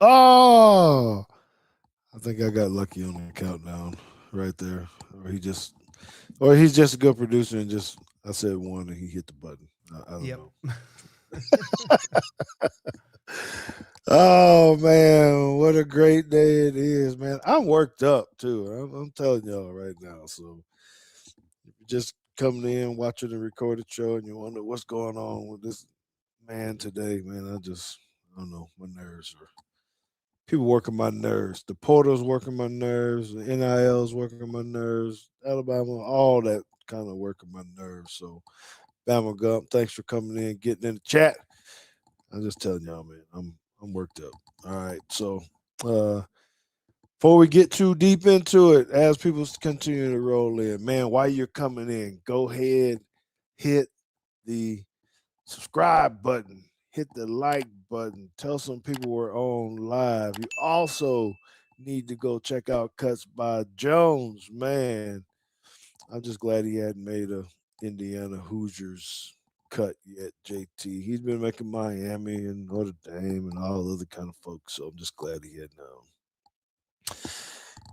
Oh, I think I got lucky on the countdown right there. Or he's just a good producer and just I said one and he hit the button. I don't Yep. know. Oh man, what a great day it is, man. I'm worked up too. I'm telling y'all right now. So if you're just coming in, watching the recorded show, and you wonder what's going on with this man today, man, I don't know, my nerves are people working my nerves. The portals working my nerves. The NILs working my nerves. Alabama, all that kind of working my nerves. So, Bama Gump, thanks for coming in, getting in the chat. I'm just telling y'all, man, I'm worked up. All right, so uh, before we get too deep into it, as people continue to roll in, man, while you're coming in, go ahead, hit the subscribe button, hit the like button, tell some people we're on live. You also need to go check out Cuts by Jones, man. I'm just glad he hadn't made a Indiana Hoosiers cut yet, JT. He's been making Miami and Notre Dame and all other kind of folks, so I'm just glad he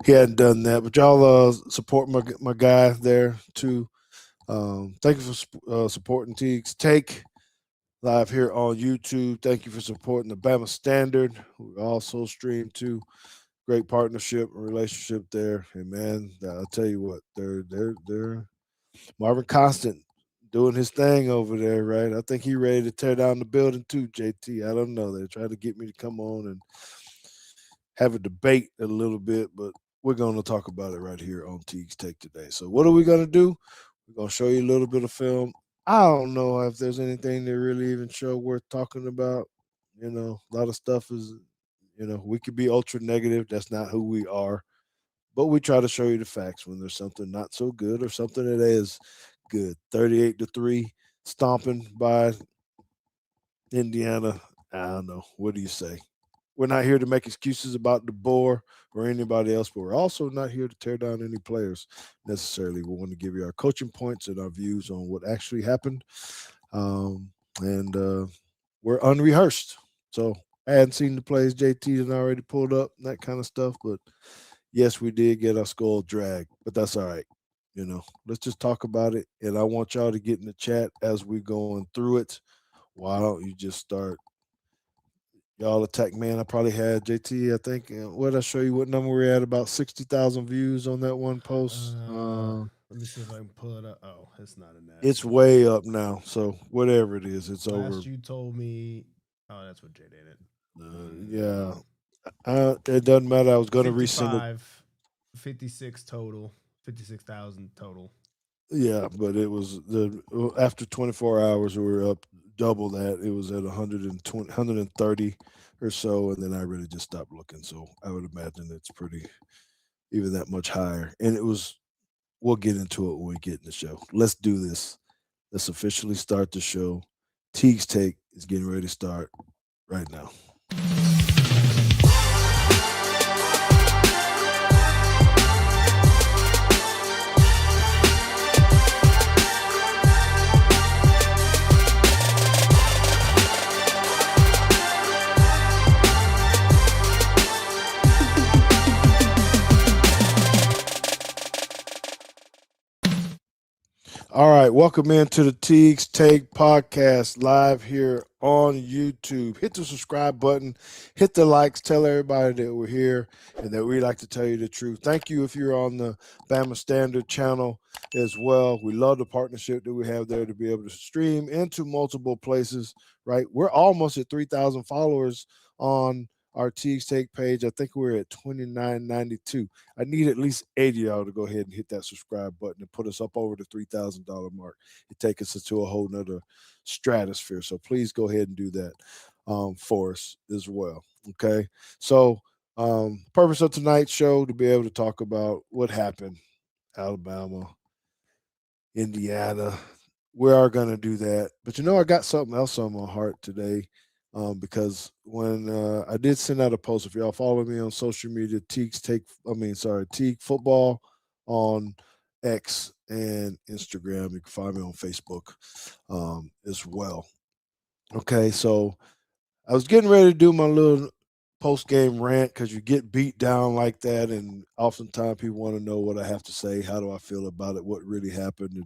hadn't done that. But y'all support my guy there too. Thank you for supporting Teague's Take live here on YouTube. Thank you for supporting the Bama Standard. We also stream too. Great partnership and relationship there. And man, I'll tell you what, they're Marvin Constant doing his thing over there, right? I think he ready to tear down the building too, JT. I don't know. They're trying to get me to come on and have a debate a little bit, but we're going to talk about it right here on Teague's Take today. So what are we going to do? We're going to show you a little bit of film. I don't know if there's anything they really even show worth talking about. A lot of stuff is, we could be ultra negative. That's not who we are. But we try to show you the facts when there's something not so good or something that is good. 38-3, stomping by Indiana. I don't know. What do you say? We're not here to make excuses about DeBoer or anybody else, but we're also not here to tear down any players necessarily. We want to give you our coaching points and our views on what actually happened. And we're unrehearsed. So I hadn't seen the plays JT had already pulled up, that kind of stuff. But yes, we did get our skull dragged, but that's all right. Let's just talk about it. And I want y'all to get in the chat as we're going through it. Why don't you just start y'all attack, man? I probably had JT. I think. What did I show you? What number we're at? About 60,000 views on that one post. Let me see if I can pull it up. Oh, it's not in that. It's way up now. So whatever it is, it's over. Last you told me. Oh, that's what Jay did it. Yeah, it doesn't matter. I was gonna resend it. 55, 56 total. 56,000 total. Yeah, but it was the after 24 hours we were up double that. It was at 120, 130 or so, and then I really just stopped looking. So I would imagine it's pretty even that much higher. And it was. We'll get into it when we get in the show. Let's do this. Let's officially start the show. Teague's Take is getting ready to start right now. All right, welcome into the Teague's Take podcast live here on YouTube. Hit the subscribe button, hit the likes, tell everybody that we're here and that we like to tell you the truth. Thank you if you're on the Bama Standard channel as well. We love the partnership that we have there to be able to stream into multiple places, right? We're almost at 3,000 followers on our Teague's Take page. I think we're at 2992. I need at least 80 of y'all to go ahead and hit that subscribe button and put us up over the $3,000 mark. It takes us into a whole nother stratosphere. So please go ahead and do that for us as well. Okay. So purpose of tonight's show to be able to talk about what happened, Alabama, Indiana. We are going to do that. But I got something else on my heart today because when I did send out a post, if y'all follow me on social media, Teague Football on X and Instagram. You can find me on Facebook as well. Okay, so I was getting ready to do my little post game rant because you get beat down like that, and oftentimes people want to know what I have to say. How do I feel about it? What really happened? And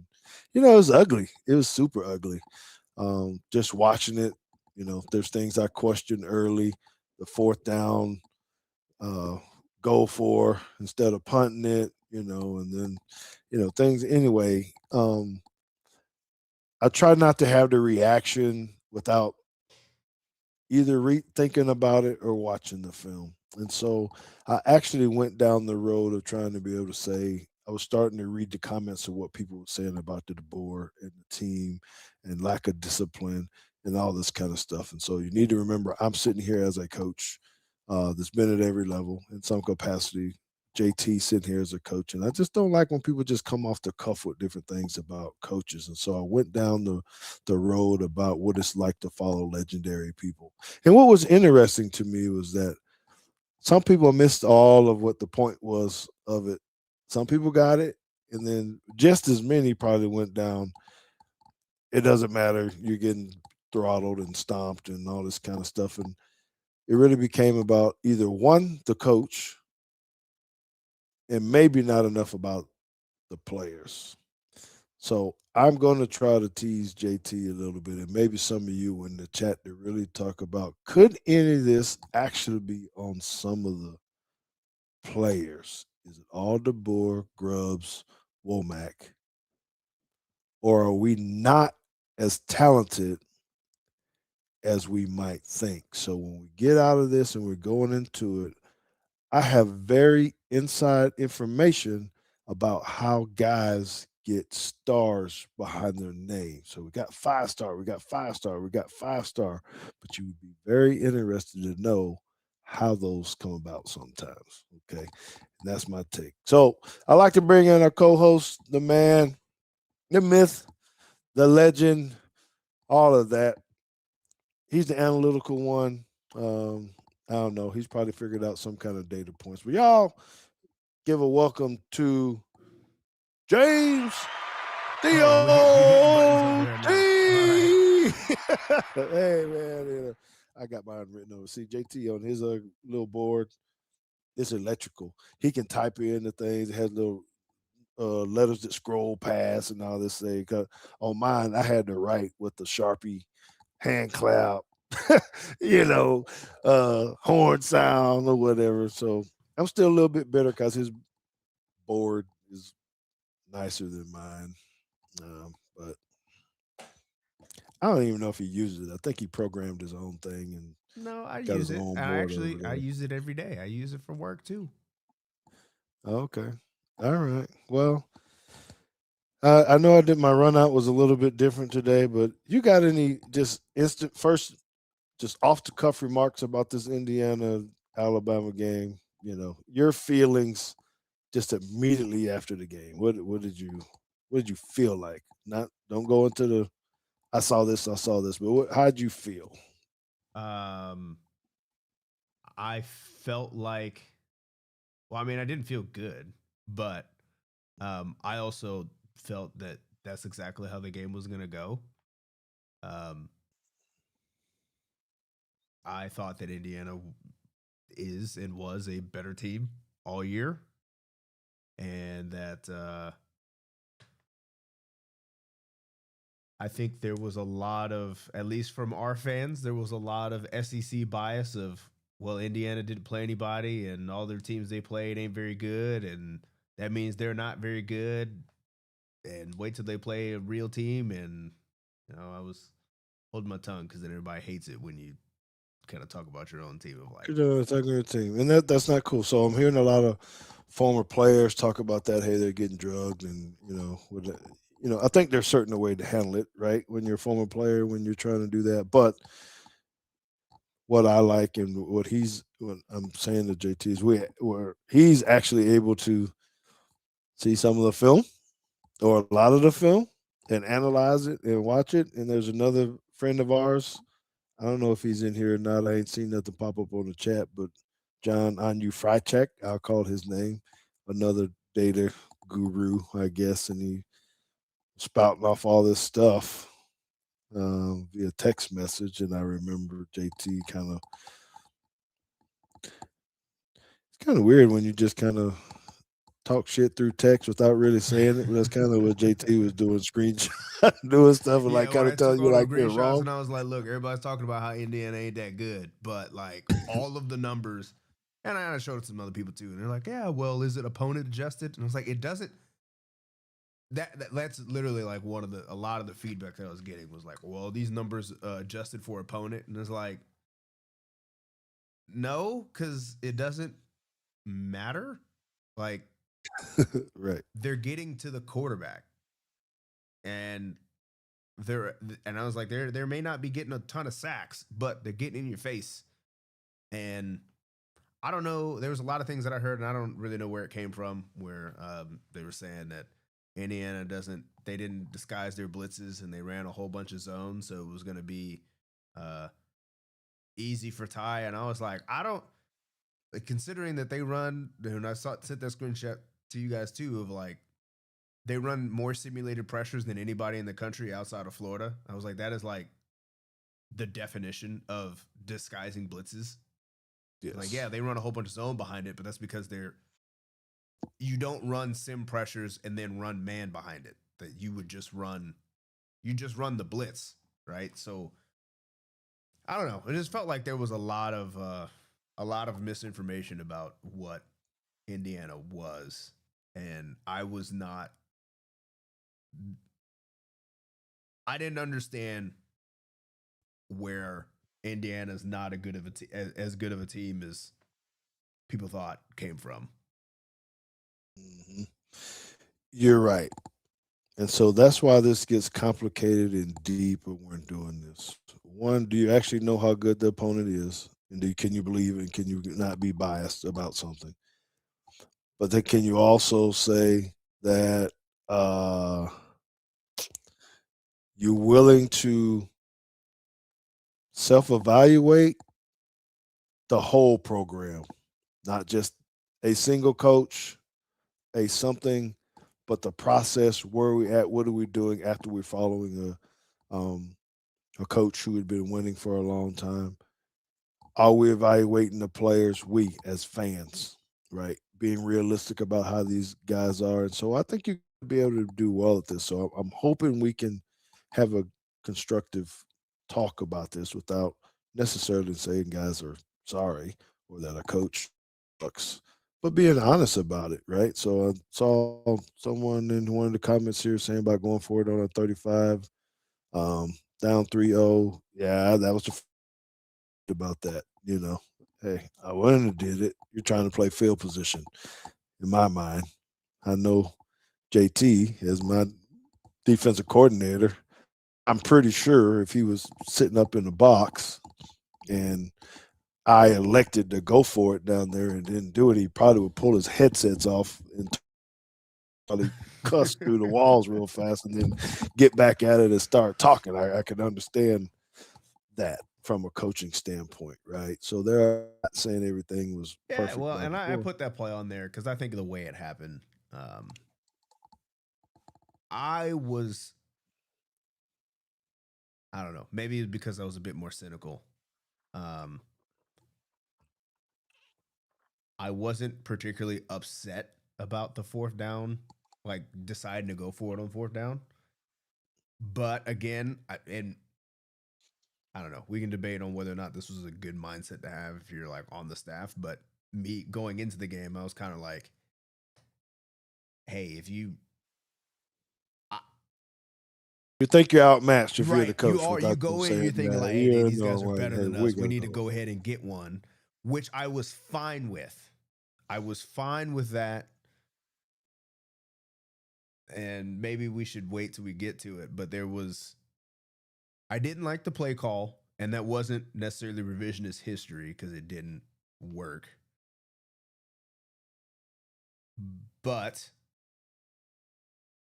it was ugly. It was super ugly. Just watching it, there's things I questioned early. The fourth down, uh, go for instead of punting it, and then, things anyway. I try not to have the reaction without either thinking about it or watching the film. And so I actually went down the road of trying to be able to say, I was starting to read the comments of what people were saying about the board and the team and lack of discipline and all this kind of stuff. And so you need to remember, I'm sitting here as a coach that's been at every level in some capacity. JT sitting here as a coach, and I just don't like when people just come off the cuff with different things about coaches. And so I went down the road about what it's like to follow legendary people. And what was interesting to me was that some people missed all of what the point was of it. Some people got it, and then just as many probably went down. It doesn't matter. You're getting throttled and stomped and all this kind of stuff. And it really became about either one, the coach, and maybe not enough about the players. So I'm going to try to tease JT a little bit, and maybe some of you in the chat to really talk about could any of this actually be on some of the players? Is it all DeBoer, Grubbs, Womack, or are we not as talented as we might think? So when we get out of this and we're going into it, I have very inside information about how guys get stars behind their name. So we got 5 star, we got 5 star, we got 5 star, but you would be very interested to know how those come about sometimes. Okay. And that's my take. So I like to bring in our co-host, the man, the myth, the legend, all of that. He's the analytical one. I don't know. He's probably figured out some kind of data points. But y'all give a welcome to James Oh, we hitting buttons over Theo here now. All right. T. Hey man, I got mine written over. See JT on his little board. It's electrical. He can type in the things. It has little letters that scroll past and all this thing. 'Cause on mine, I had to write with the Sharpie hand clap, you know, horn sound or whatever. So I'm still a little bit better because his board is nicer than mine. But I don't even know if he uses it. I think he programmed his own thing and No, I got use his it. own I board over actually I there. use it every day. I use it for work too. Okay. All right. Well, I know I did my run out was a little bit different today, but you got any just instant first, just off the cuff remarks about this Indiana Alabama game? Your feelings just immediately after the game. What did you feel like? Not don't go into the I saw this, but how'd you feel? Um, I felt like, well, I mean, I didn't feel good, but I also felt that that's exactly how the game was gonna go. Um, I thought that Indiana is and was a better team all year, and that I think there was a lot of, at least from our fans, there was a lot of SEC bias of, well, Indiana didn't play anybody, and all their teams they played ain't very good, and that means they're not very good. And wait till they play a real team, and I was holding my tongue because then everybody hates it when you kind of talk about your own team of like, Talking to your team, and that's not cool. So I'm hearing a lot of former players talk about that. Hey, they're getting drugged, and I think there's certain way to handle it, right? When you're a former player, when you're trying to do that. But what I like and what I'm saying to JT is where he's actually able to see some of the film or a lot of the film and analyze it and watch it. And there's another friend of ours. I don't know if he's in here or not. I ain't seen nothing pop up on the chat, but John Anu Frycheck, I'll call his name, another data guru, I guess, and he spouting off all this stuff via text message. And I remember JT kind of kind of weird when you just kind of talk shit through text without really saying it. But that's kind of what JT was doing, screenshot, doing stuff, and Yeah, like where kind I of took telling you all the like you're screenshots wrong. and I was like, look, everybody's talking about how Indiana ain't that good, but like all of the numbers, and I showed it to some other people too, and they're like, yeah, well, is it opponent adjusted? And I was like, it doesn't. That's literally like a lot of the feedback that I was getting was like, well, these numbers adjusted for opponent, and it's like, no, because it doesn't matter. Like Right. they're getting to the quarterback, and they're and I was like, there may not be getting a ton of sacks, but they're getting in your face. And I don't know. There was a lot of things that I heard, and I don't really know where it came from. Where they were saying that Indiana they didn't disguise their blitzes, and they ran a whole bunch of zones, so it was going to be uh, easy for Ty. And I was like, I don't. Considering that they run, and I sent that screenshot to you guys too of like they run more simulated pressures than anybody in the country outside of Florida. I was like, that is like the definition of disguising blitzes. Like, yeah, Yes. they run a whole bunch of zone behind it, but that's because you don't run sim pressures and then run man behind it. That you just run the blitz, right? So I don't know. It just felt like there was a lot of misinformation about what Indiana was, and I didn't understand where Indiana's not a good of as good of a team as people thought came from. Mhm. You're right. And so that's why this gets complicated and deep when we're doing this. One, do you actually know how good the opponent is? And can you believe and can you not be biased about something? But then can you also say that uh, you're willing to self evaluate the whole program, not just a single coach, a something, but the process, where are we at, what are we doing after we're following a coach who had been winning for a long time? Are we evaluating the players? We as fans, right? Being realistic about how these guys are, and so I think you could be able to do well at this. So I'm hoping we can have a constructive talk about this without necessarily saying guys are sorry or that a coach sucks, but being honest about it, right? So I saw someone in one of the comments here saying about going for it on a 35, down 3-0. Yeah, that was the about that. Hey, I wouldn't have did it. You're trying to play field position. In my mind, I know JT as my defensive coordinator. I'm pretty sure if he was sitting up in the box and I elected to go for it down there and didn't do it, he probably would pull his headsets off and probably cuss through the walls real fast and then get back at it and start talking. I can understand that from a coaching standpoint, right? So they're not saying everything was Yeah, perfect well, back and and I forth. put that play on there because I think of the way it happened. Um, I was, I don't know, maybe it's because I was a bit more cynical. Um, I wasn't particularly upset about the fourth down, like deciding to go for it on fourth down. But again, and I don't know, we can debate on whether or not this was a good mindset to have if you're like on the staff. But me going into the game, I was kind of like, hey, if you, I, You think you're outmatched if you're the right, coach you without them go in, saying you're thinking that. like, hey, You these know, guys are like, better hey, than we're us. We gonna need to go. go ahead and get one, which I was fine with. I was fine with that. And maybe we should wait till we get to it. But I didn't like the play call, and that wasn't necessarily revisionist history because it didn't work. But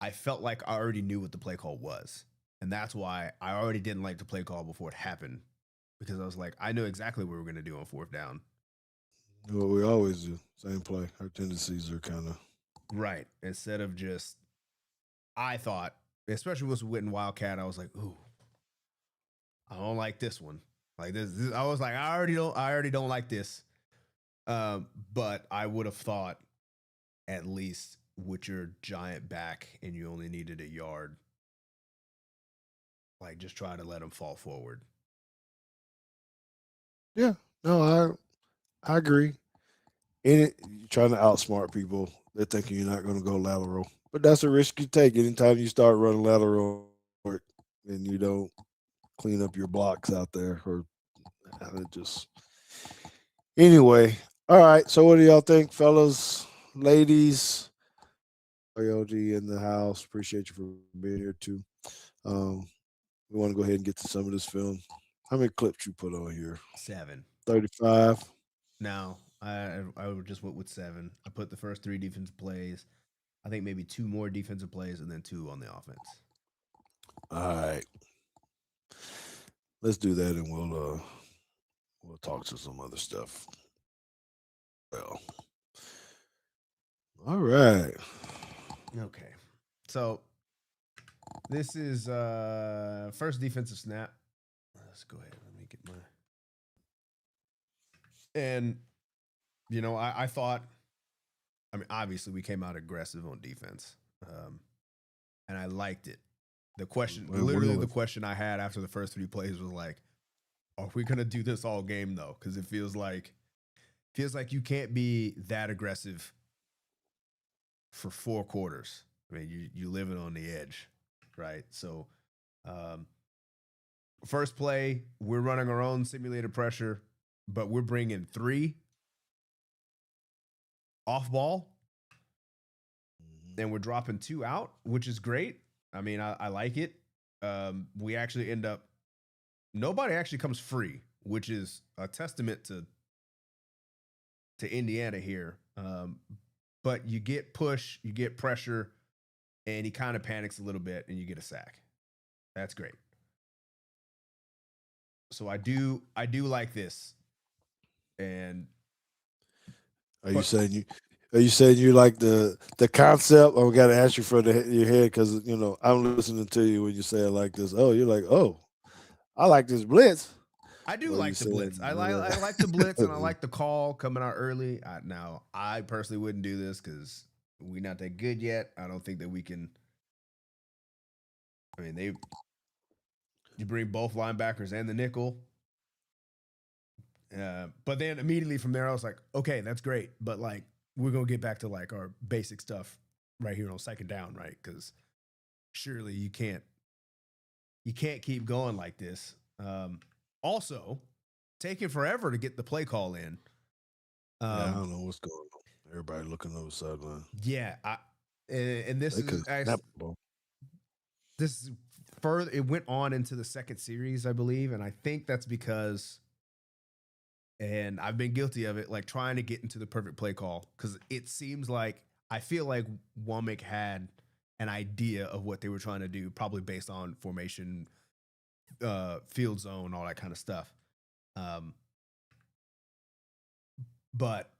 I felt like I already knew what the play call was. And that's why I already didn't like the play call before it happened. Because I was like, I know exactly what we're going to do on fourth down. What we always do, same play. Our tendencies are kind of Right. Instead of just, I thought, especially with Witten Wildcat, I was like, ooh, I don't like this one. Like this I was like, I already don't like this. But I would have thought at least with your giant back and you only needed a yard, like just try to let him fall forward. Yeah, no, I agree. You're trying to outsmart people. They're thinking you're not going to go lateral, but that's a risk you take. Anytime you start running lateral and you don't clean up your blocks out there, or just anyway. All right. So, what do y'all think, fellas, ladies? OG in the house. Appreciate you for being here too. Um, we want to go ahead and get to some of this film. How many clips you put on here? 7. 35. Now, I just went with 7. I put the first 3 defensive plays. I think maybe 2 more defensive plays and then 2 on the offense. All right. Let's do that, and we'll talk to some other stuff. Well, all right. Okay. So this is first defensive snap. Let's go ahead. Let me get my. And I thought. I mean, obviously, we came out aggressive on defense, and I liked it. The question, literally, the question I had after the first 3 plays was like, "Are we gonna do this all game though?" Because it feels like you can't be that aggressive for 4 quarters. I mean, you living on the edge, right? So, um, first play, we're running our own simulated pressure, but we're bringing 3 off ball, and we're dropping 2 out, which is great. I mean, I like it. We actually end up nobody actually comes free, which is a testament to Indiana here. But you get push, you get pressure, and he kind of panics a little bit, and you get a sack. That's great. So I do like this. And Are you saying you? Are you saying you like the concept? I got to ask you for your head because I'm listening to you when you say it like this. Oh, you're like, oh, I like this blitz. I do Or you like the blitz. saying, I like the blitz, and I like the call coming out early. Now, I personally wouldn't do this because we're not that good yet. I don't think that we can. I mean, you bring both linebackers and the nickel. But then immediately from there, I was like, okay, that's great. But like, we're going to get back to like our basic stuff right here on second down, right? Because surely you can't keep going like this. Also, taking forever to get the play call in. yeah, I don't know what's going on. Everybody looking over the sideline. Yeah, and this They is could snap the ball. this is further. It went on into the second series, I believe, and I think that's because. And I've been guilty of it, like trying to get into the perfect play call because it seems like I feel like Womack had an idea of what they were trying to do, probably based on formation, field zone, all that kind of stuff. But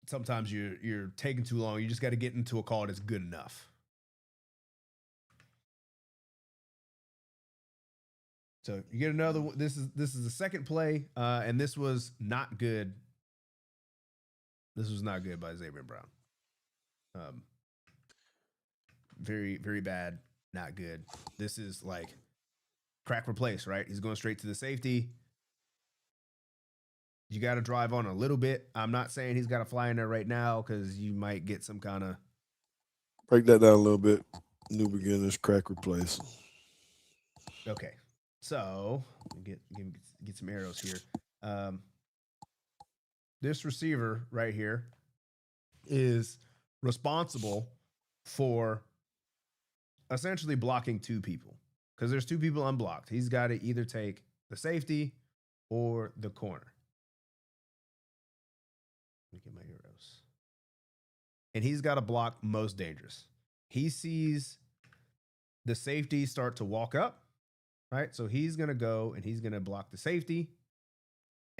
sometimes you're taking too long. You just got to get into a call that's good enough. So you get another. This is the second play, and this was not good. This was not good by Xavier Brown. Very, very bad. Not good. This is like crack replace, right? He's going straight to the safety. You got to drive on a little bit. I'm not saying he's got to fly in there right now because you might get some kind of. Break that down a little bit. New beginners, crack replace. Okay. So get some arrows here. This receiver right here is responsible for essentially blocking 2 people because there's 2 people unblocked. He's got to either take the safety or the corner. Let me get my arrows. And he's got to block most dangerous. He sees the safety start to walk up, right? So he's going to go and he's going to block the safety.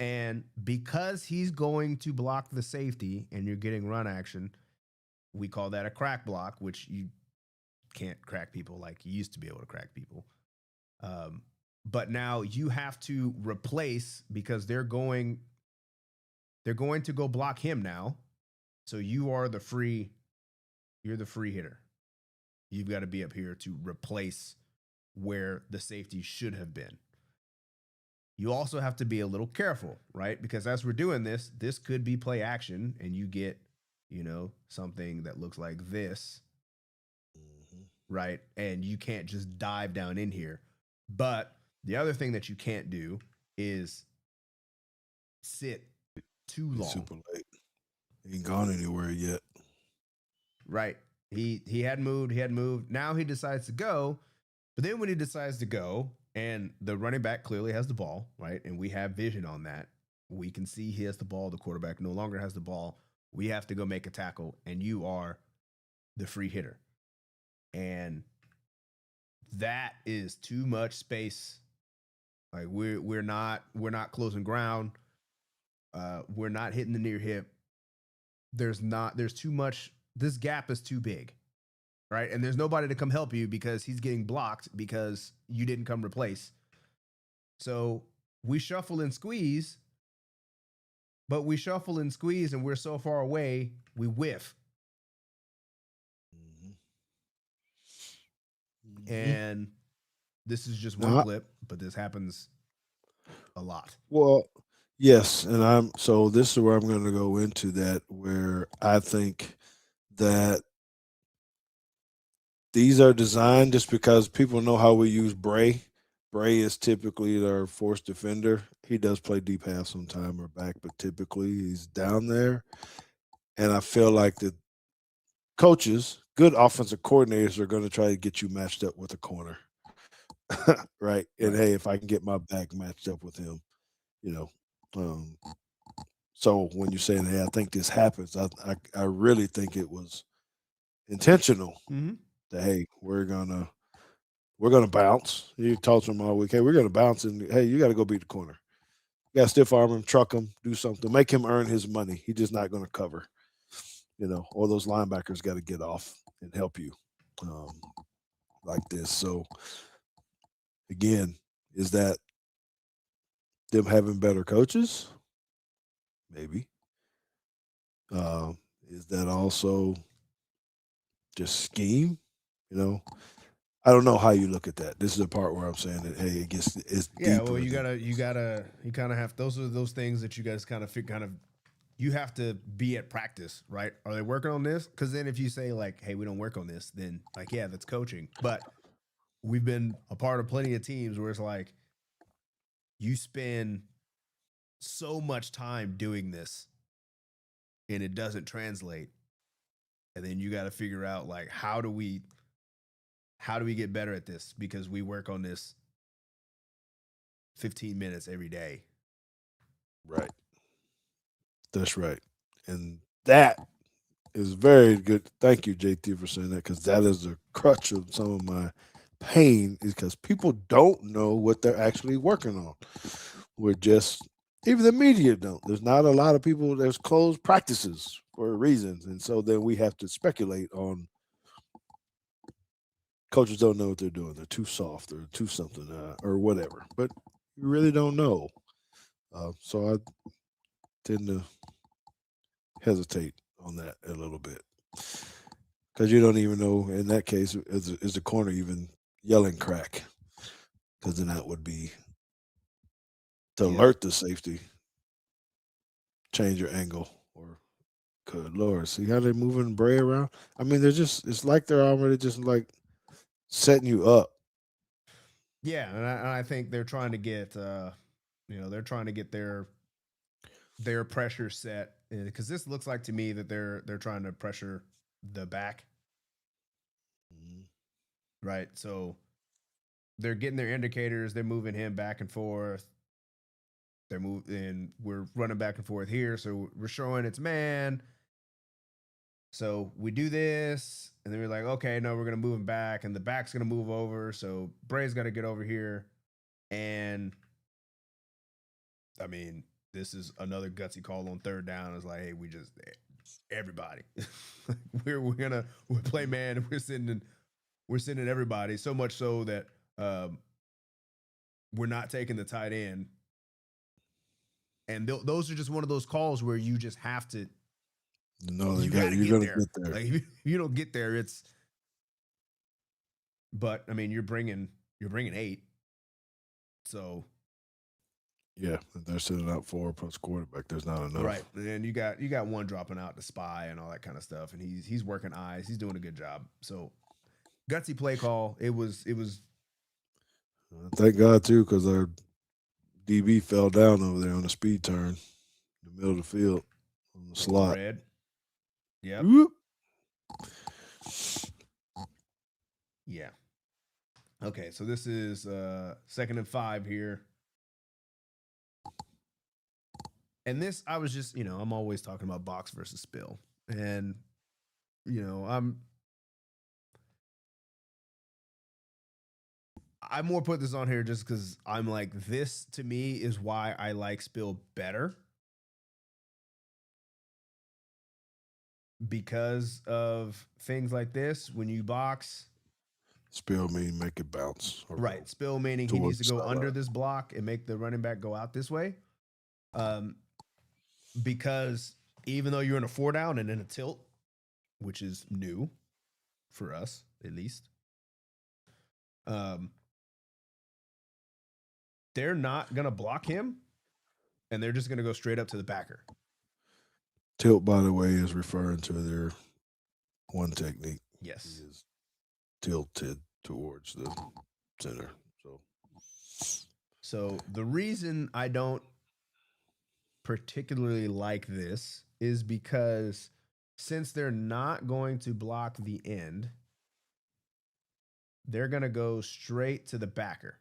And because he's going to block the safety and you're getting run action, we call that a crack block, which you can't crack people like you used to be able to crack people. But now you have to replace because they're going They're going to go block him now. So you're the free hitter. You've got to be up here to replace where the safety should have been. You also have to be a little careful, right? Because as we're doing this could be play action and you get, something that looks like this, right? And you can't just dive down in here. But the other thing that you can't do is sit too long. Super late. He ain't gone anywhere yet. Right. He had moved. Now he decides to go. But then when he decides to go, and the running back clearly has the ball, right? And we have vision on that. We can see he has the ball. The quarterback no longer has the ball. We have to go make a tackle, and you are the free hitter. And that is too much space. Like we're not closing ground. We're not hitting the near hip. There's too much. This gap is too big, right? And there's nobody to come help you because he's getting blocked because you didn't come replace. So we shuffle and squeeze, but we shuffle and squeeze and we're so far away, we whiff. And this is just one clip, but this happens a lot. Well, yes, and so this is where I'm going to go into that, where I think that these are designed just because people know how we use Bray. Bray is typically their force defender. He does play deep half sometime or back, but typically he's down there. And I feel like the coaches, good offensive coordinators, are going to try to get you matched up with a corner. Right. And hey, if I can get my back matched up with him, so when you're saying, hey, I think this happens, I really think it was intentional. That hey, we're gonna bounce. You talk to him all week. Hey, we're gonna bounce, and hey, you got to go beat the corner. You got to stiff arm him, truck him, do something, make him earn his money. He's just not going to cover. All those linebackers got to get off and help you like this. So again, is that them having better coaches? Maybe. Is that also just scheme? I don't know how you look at that. This is the part where I'm saying that hey, it gets it's deeper. Well, you kind of have those are those things that you guys you have to be at practice, right? Are they working on this? Because then if you say like, hey, we don't work on this, then like yeah, that's coaching. But we've been a part of plenty of teams where it's like you spend so much time doing this and it doesn't translate, and then you got to figure out like how do we get better at this because we work on this 15 minutes every day. Right. That's right. And that is very good. Thank you, JT, for saying that, because that is the crutch of some of my pain, is because people don't know what they're actually working on. We're just, even the media don't. There's not a lot of people, there's closed practices for reasons. And so then we have to speculate on coaches don't know what they're doing. They're too soft or too something or whatever. But you really don't know. So I tend to hesitate on that a little bit because you don't even know in that case is the corner even yelling crack, because then that would be to alert the safety, change your angle, or good Lord, see how they're moving Bray around. I mean, it's like they're already just like setting you up. Yeah, and I think they're trying to get they're trying to get their pressure set, because this looks like to me that they're trying to pressure the back. Right. So they're getting their indicators, they're moving him back and forth. We're running back and forth here. So we're showing it's man. So we do this, and then we're like, okay, no, we're going to move him back, and the back's going to move over. So Bray's got to get over here. And I mean, this is another gutsy call on third down. It's like, hey, everybody, we play man, and we're sending everybody. So much so that we're not taking the tight end. And those are just one of those calls where you just have to. No, You got to you're get gonna there. get there. Like if you don't get there, it's. But I mean, you're bringing 8, so Yeah, if they're sitting out 4 plus quarterback. There's not enough. right. And you got one dropping out to spy and all that kind of stuff, and he's working eyes. He's doing a good job. So gutsy play call. It was. Thank God too, because our DB fell down over there on the speed turn, in the middle of the field, on the slot. Red. Yep. Whoop. Yeah. Okay, so this is 2nd and 5 here. And this, I was just, I'm always talking about box versus spill. And, I more put this on here just because I'm like, this to me is why I like spill better. Because of things like this, when you box. Spill meaning make it bounce. Right. Spill meaning he needs to go under this block and make the running back go out this way. Because even though you're in a 4 down and in a tilt, which is new for us, at least, they're not going to block him, and they're just going to go straight up to the backer. Tilt, by the way, is referring to their one technique. Yes. He is tilted towards the center. So the reason I don't particularly like this is because since they're not going to block the end, they're going to go straight to the backer.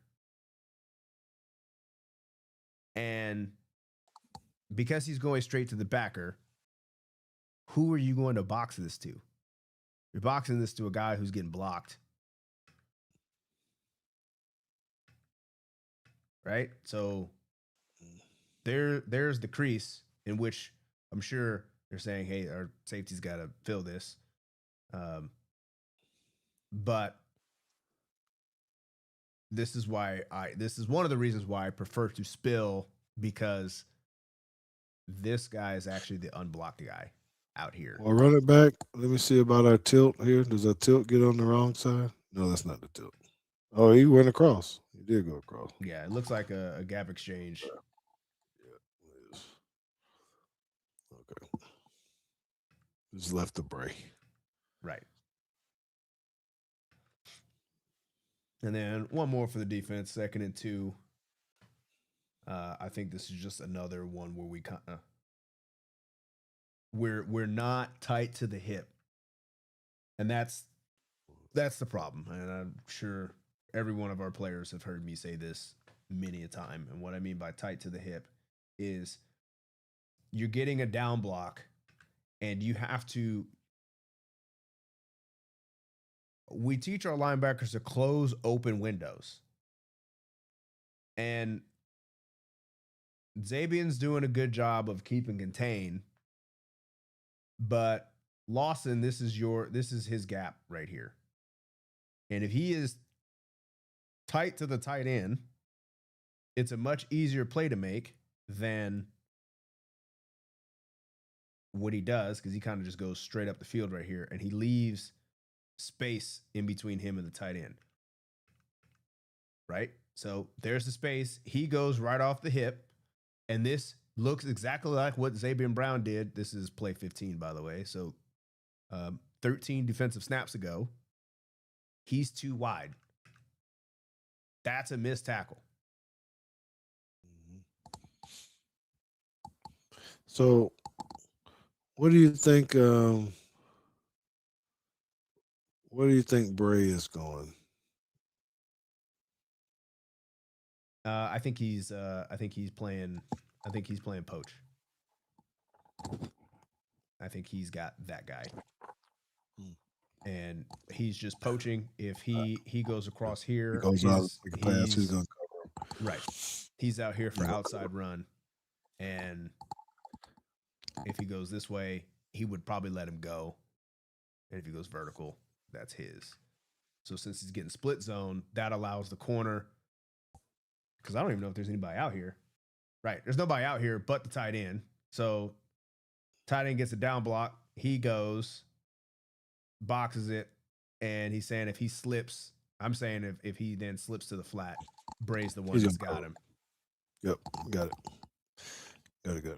And because he's going straight to the backer, who are you going to box this to? You're boxing this to a guy who's getting blocked. Right? So there's the crease in which I'm sure they're saying, hey, our safety's got to fill this. But this is one of the reasons why I prefer to spill, because this guy is actually the unblocked guy out here. Well, run it back. Let me see about our tilt here. Does our tilt get on the wrong side? No, that's not the tilt. Oh, he went across. He did go across. Yeah, it looks like a gap exchange. Yeah, it is. Okay. Just left the break. Right. And then one more for the defense, 2nd and 2. I think this is just another one where we kind of we're not tight to the hip, and that's the problem. And I'm sure every one of our players have heard me say this many a time. And what I mean by tight to the hip is you're getting a down block, and you have to. We teach our linebackers to close open windows, and Zabian's doing a good job of keeping contained, but Lawson, this is his gap right here. And if he is tight to the tight end, it's a much easier play to make than what he does, because he kind of just goes straight up the field right here, and he leaves space in between him and the tight end. Right? So there's the space. He goes right off the hip. And this looks exactly like what Zabian Brown did. This is play 15, by the way. So 13 defensive snaps ago. He's too wide. That's a missed tackle. So what do you think Bray is going? I think he's playing poach. I think he's got that guy. And he's just poaching. If he goes across here, he goes out, take a pass, he's gonna cover him. Right. He's out here for outside run. And if he goes this way, he would probably let him go. And if he goes vertical, that's his. So since he's getting split zone, that allows the corner, because I don't even know if there's anybody out here. Right. There's nobody out here but the tight end. So tight end gets a down block. He goes, boxes it, and he's saying if he slips, I'm saying if he then slips to the flat, Bray's the one that's got him. Yep, got it. Got it.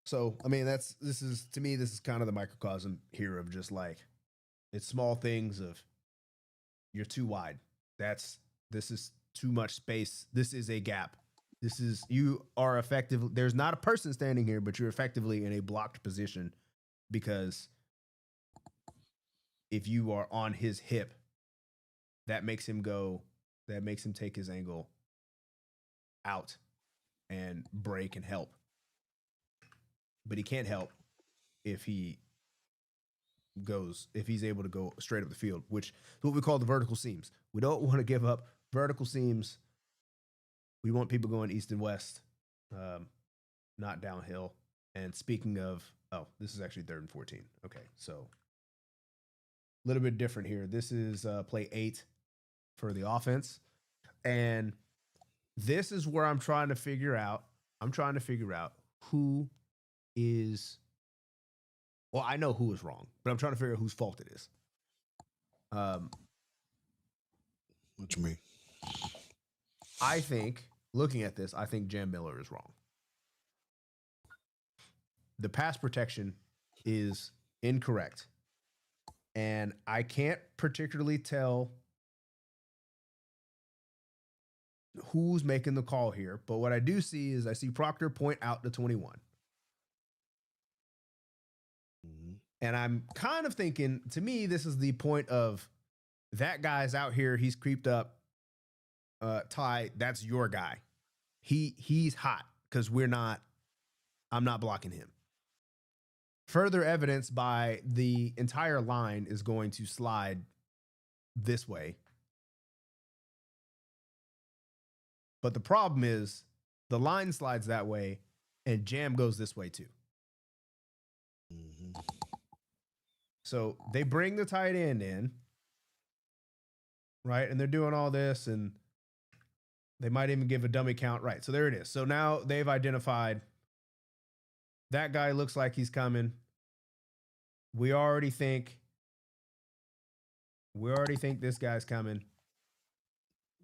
So, I mean, this is kind of the microcosm here of just like, it's small things of you're too wide. This is too much space. This is a gap. You are effective. There's not a person standing here, but you're effectively in a blocked position, because if you are on his hip, that makes him take his angle out, and Bray can help. But he can't help if he's able to go straight up the field, which is what we call the vertical seams. We don't want to give up vertical seams. We want people going east and west, not downhill. And speaking of, this is actually 3rd and 14. Okay, so a little bit different here. This is play 8 for the offense. And this is where I'm trying to figure out who is, well, I know who is wrong, but I'm trying to figure out whose fault it is. What you mean? I think, looking at this, I think Jam Miller is wrong. The pass protection is incorrect. And I can't particularly tell who's making the call here, but what I do see is I see Proctor point out to 21. And I'm kind of thinking, to me, this is the point of that guy's out here. He's creeped up. Ty, that's your guy. He's hot because I'm not blocking him. Further evidence by the entire line is going to slide this way. But the problem is the line slides that way and Jam goes this way too. Mm-hmm. So they bring the tight end in, right? And they're doing all this, and they might even give a dummy count. Right, so there it is. So now they've identified that guy looks like he's coming. We already think this guy's coming.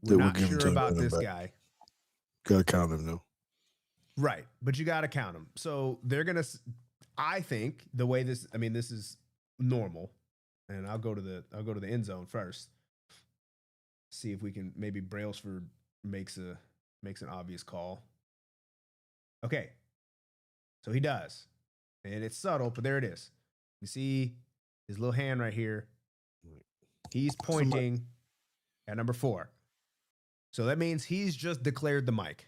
We're not sure about this guy. Gotta count him though. Right, but you gotta count him. So they're gonna, I think the way this is normal, and I'll go to the end zone first. See if we can, maybe Brailsford makes an obvious call. Okay, so he does, and it's subtle, but there it is. You see his little hand right here. He's pointing at number 4. So that means he's just declared the mic.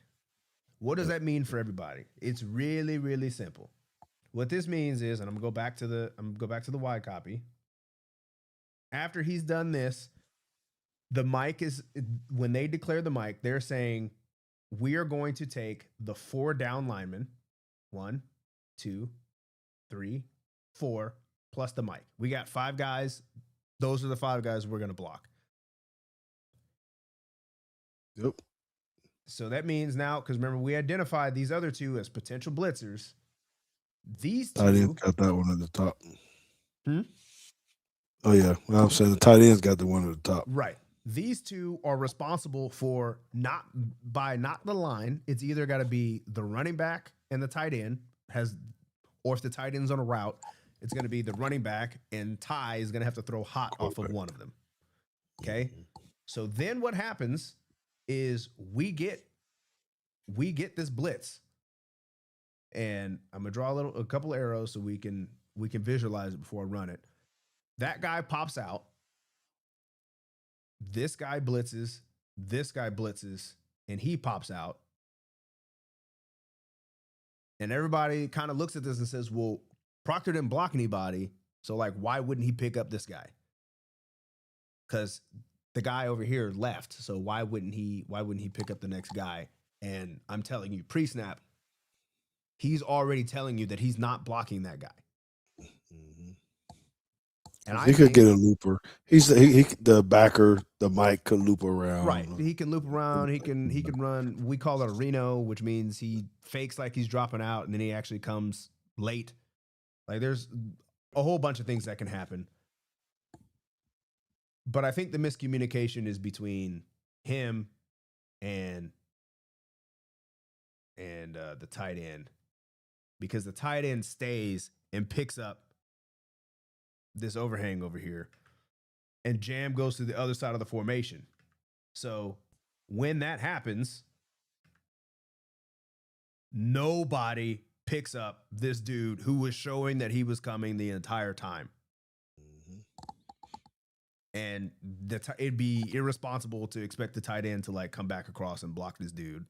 What does that mean for everybody? It's really, really simple. What this means is, and I'm gonna go back to the wide copy. After he's done this, the mic is, when they declare the mic, they're saying, we are going to take the 4 down linemen, 1, 2, 3, 4, plus the mic. We got 5 guys. Those are the 5 guys we're gonna block. Yep. So that means now, because remember, we identified these other 2 as potential blitzers. These 2, tight end got that one at the top. Oh yeah, well, I'm saying the tight end's got the one at the top. Right. These 2 are responsible for not the line. It's either got to be the running back and the tight end or if the tight end's on a route, it's going to be the running back, and Ty is going to have to throw hot off of one of them. Okay. So then what happens is we get this blitz, and I'm gonna draw a couple arrows so we can visualize it before I run it. That guy pops out. This guy blitzes, and he pops out. And everybody kind of looks at this and says, well, Proctor didn't block anybody, so like, why wouldn't he pick up this guy? Because the guy over here left, so why wouldn't he pick up the next guy? And I'm telling you, pre-snap, he's already telling you that he's not blocking that guy. Mm-hmm. And If I he could think get a looper. He the backer, the Mike could loop right, around. he can loop around. He can run. We call it a Reno, which means he fakes like he's dropping out, and then he actually comes late. Like there's a whole bunch of things that can happen. But I think the miscommunication is between him and the tight end, because the tight end stays and picks up this overhang over here, and Jam goes to the other side of the formation. So when that happens, nobody picks up this dude who was showing that he was coming the entire time. And it'd be irresponsible to expect the tight end to like come back across and block this dude.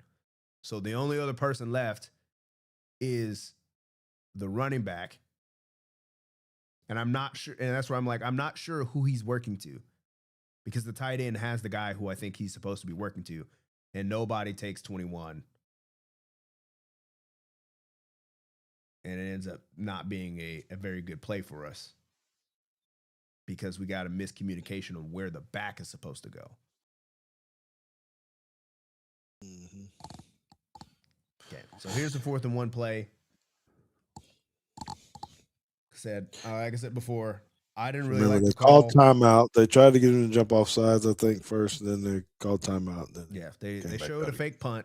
So the only other person left is the running back. And I'm not sure. And that's where I'm like, I'm not sure who he's working to, because the tight end has the guy who I think he's supposed to be working to, and nobody takes 21. And it ends up not being a very good play for us, because we got a miscommunication on where the back is supposed to go. Okay, so here's the 4th and 1 play. Like I said before, I didn't really like the call. Called timeout. They tried to get him to jump off sides, I think, first, and then they called timeout. Then they showed a fake punt.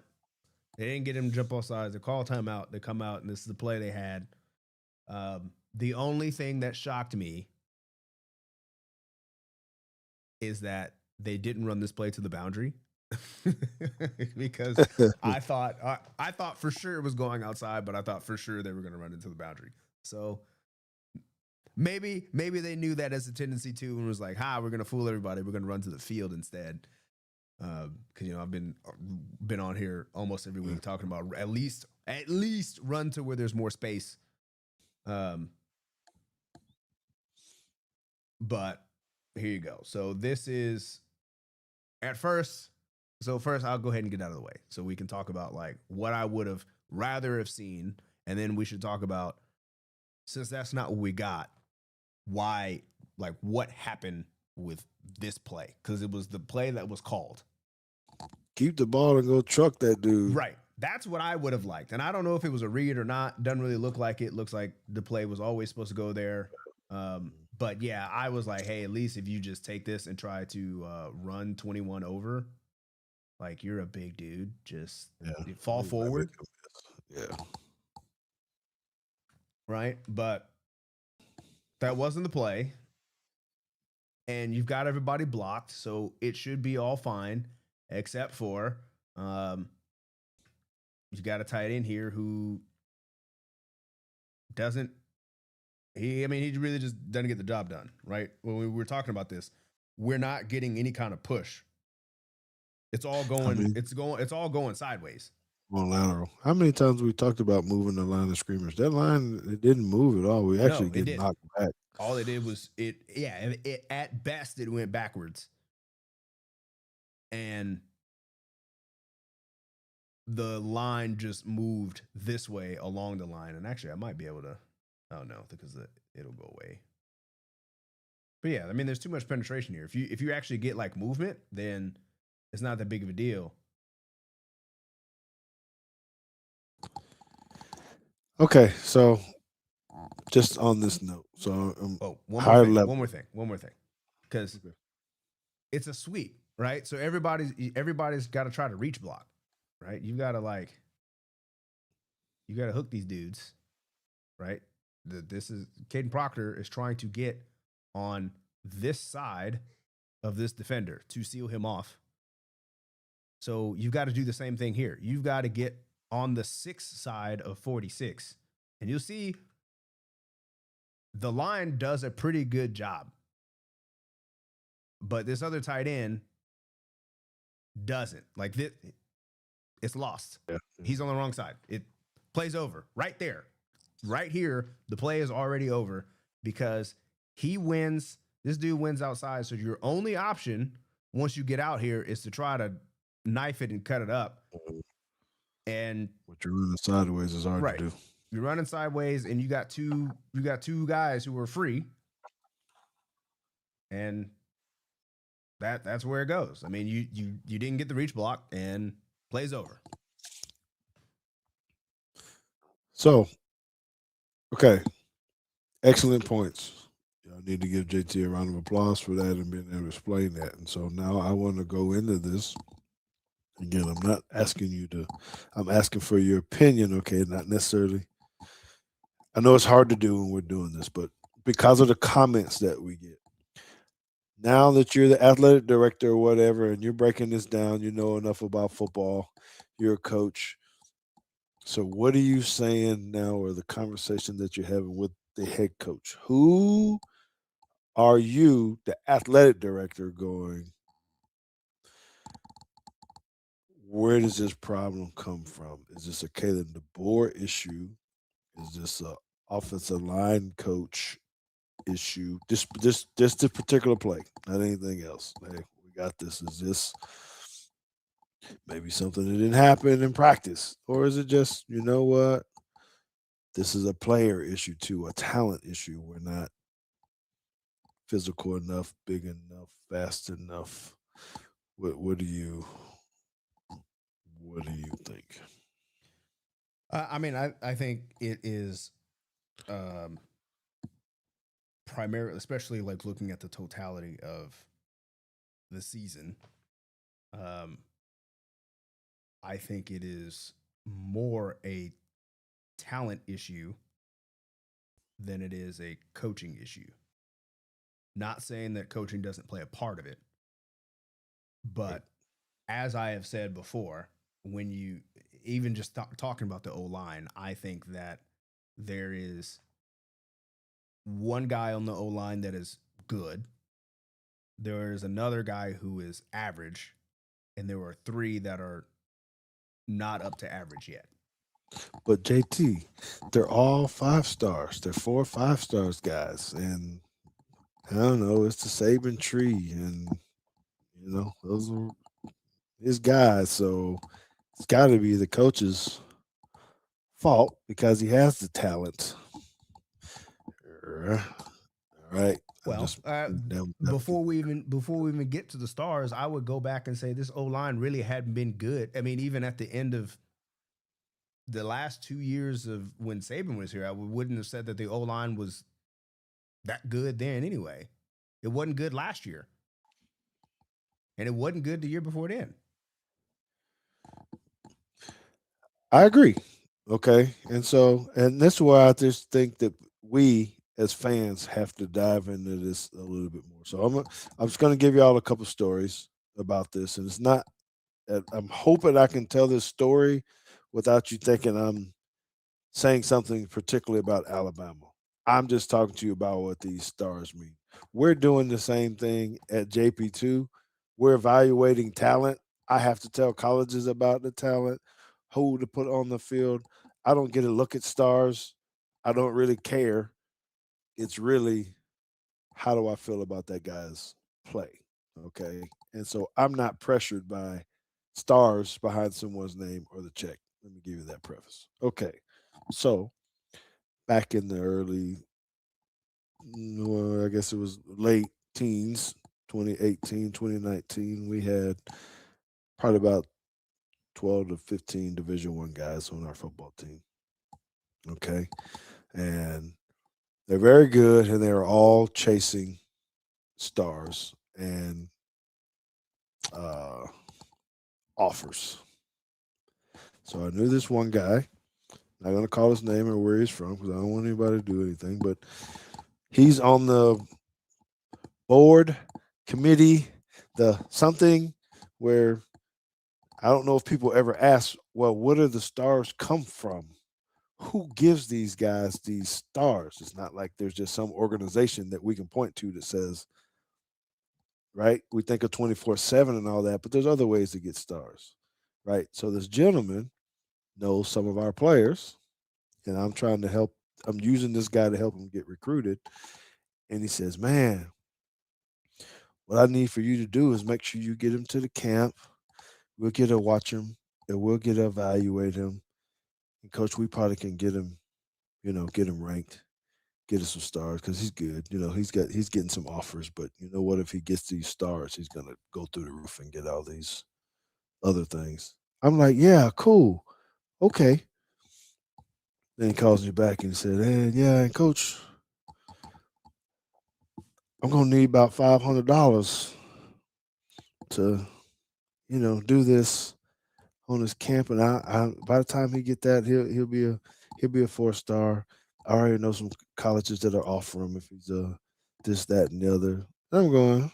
They didn't get him to jump off sides. They called timeout. They come out, and this is the play they had. The only thing that shocked me is that they didn't run this play to the boundary. Because I thought for sure it was going outside, but I thought for sure they were going to run into the boundary. So maybe they knew that as a tendency too, and was like, we're going to fool everybody. We're going to run to the field instead. Because I've been on here almost every week talking about at least run to where there's more space. But here you go. So this is first I'll go ahead and get out of the way so we can talk about like what I would have rather have seen, and then we should talk about, since that's not what we got, why, like what happened with this play, because it was the play that was called. Keep the ball and go truck that dude. Right. That's what I would have liked. And I don't know if it was a read or not. Doesn't really look like it. Looks like the play was always supposed to go there. But yeah, I was like, hey, at least if you just take this and try to run 21 over, like you're a big dude, just fall forward. Yeah. Right. But that wasn't the play. And you've got everybody blocked, so it should be all fine, except for you got a tight end here who doesn't. He really just doesn't get the job done, right? When we were talking about this, we're not getting any kind of push. It's all going. It's all going sideways. On lateral. How many times we talked about moving the line of scrimmage? That line, it didn't move at all. We actually get knocked back. All it did was it at best it went backwards. And the line just moved this way along the line. And actually I might be able to, oh no, because it'll go away. But yeah, there's too much penetration here. If you actually get like movement, then it's not that big of a deal. Okay, so just on this note, so one more thing, because it's a sweep, right? So everybody's got to try to reach block, right? You got to hook these dudes, right? This is Caden Proctor is trying to get on this side of this defender to seal him off. So you've got to do the same thing here. You've got to get on the 6th side of 46. And you'll see the line does a pretty good job. But this other tight end doesn't. Like this, it's lost. Yeah. He's on the wrong side. It plays over right there. Right here, the play is already over because he wins. This dude wins outside. So your only option once you get out here is to try to knife it and cut it up. And what you're running sideways is hard to do. You're running sideways, and you got two guys who are free. and that's where it goes. I mean, you didn't get the reach block, and plays over. So, okay, excellent points. I need to give JT a round of applause for that and being able to explain that. And so now I want to go into this. Again, I'm not asking you to, I'm asking for your opinion, okay? Not necessarily. I know it's hard to do when we're doing this, but because of the comments that we get, now that you're the athletic director or whatever, and you're breaking this down, you know enough about football, you're a coach. So, what are you saying now, or the conversation that you're having with the head coach? Who are you, the athletic director, going? Where does this problem come from? Is this a Kalen DeBoer issue? Is this a offensive line coach issue? This particular play, not anything else. Hey, we got this. Is this maybe something that didn't happen in practice, or is it just you know what? This is a player issue too, a talent issue. We're not physical enough, big enough, fast enough. What do you think? I mean, I think it is um, primarily, especially like looking at the totality of the season. Um, I think it is more a talent issue than it is a coaching issue. Not saying that coaching doesn't play a part of it, Right. but as I have said before, when you even just talking about the O line, I think that there is one guy on the O line that is good. There is another guy who is average, and there are three that are not up to average yet. But JT, they're all 5 stars. They're 4 5 stars guys, and I don't know. It's the Saban tree, and those are his guys. So it's got to be the coach's fault because he has the talent. All right, I'm Well, just down. before we even get to the stars, I would go back and say this O line really hadn't been good. I mean, even at the end of the last 2 years of when Saban was here, I wouldn't have said that the O line was that good then anyway. It wasn't good last year, and it wasn't good the year before then. I agree. Okay, and that's why I just think that we as fans have to dive into this a little bit more. So I'm just going to give y'all a couple stories about this, and it's not. I'm hoping I can tell this story without you thinking I'm saying something particularly about Alabama. I'm just talking to you about what these stars mean. We're doing the same thing at JP2. We're evaluating talent. I have to tell colleges about the talent, who to put on the field. I don't get to look at stars. I don't really care. It's really how do I feel about that guy's play? Okay. And so I'm not pressured by stars behind someone's name or the check. Let me give you that preface. Okay. So back in the early, well, I guess it was late teens, 2018, 2019, we had probably about 12 to 15 Division One guys on our football team. Okay. And they're very good and they're all chasing stars and uh, offers. So I knew this one guy. Not going to call his name or where he's from because I don't want anybody to do anything, but he's on the board, committee, the something where I don't know if people ever ask, well, where do the stars come from? Who gives these guys these stars? It's not like there's just some organization that we can point to that says, right? We think of 24/7 and all that, but there's other ways to get stars, right? So this gentleman knows some of our players, and I'm trying to help. I'm using this guy to help him get recruited. And he says, man, what I need for you to do is make sure you get him to the camp. We'll get to watch him and we'll get to evaluate him. And coach, we probably can get him, get him ranked. get us some stars because he's good. He's getting some offers, but you know what? If he gets these stars, he's gonna go through the roof and get all these other things. I'm like, yeah, cool, okay. Then he calls me back and he said, hey, yeah, and coach, I'm gonna need about $500 to, do this on his camp, and I by the time he get that, he'll be a 4 star. I already know some colleges that are offering him if he's this, that, and the other. And I'm going,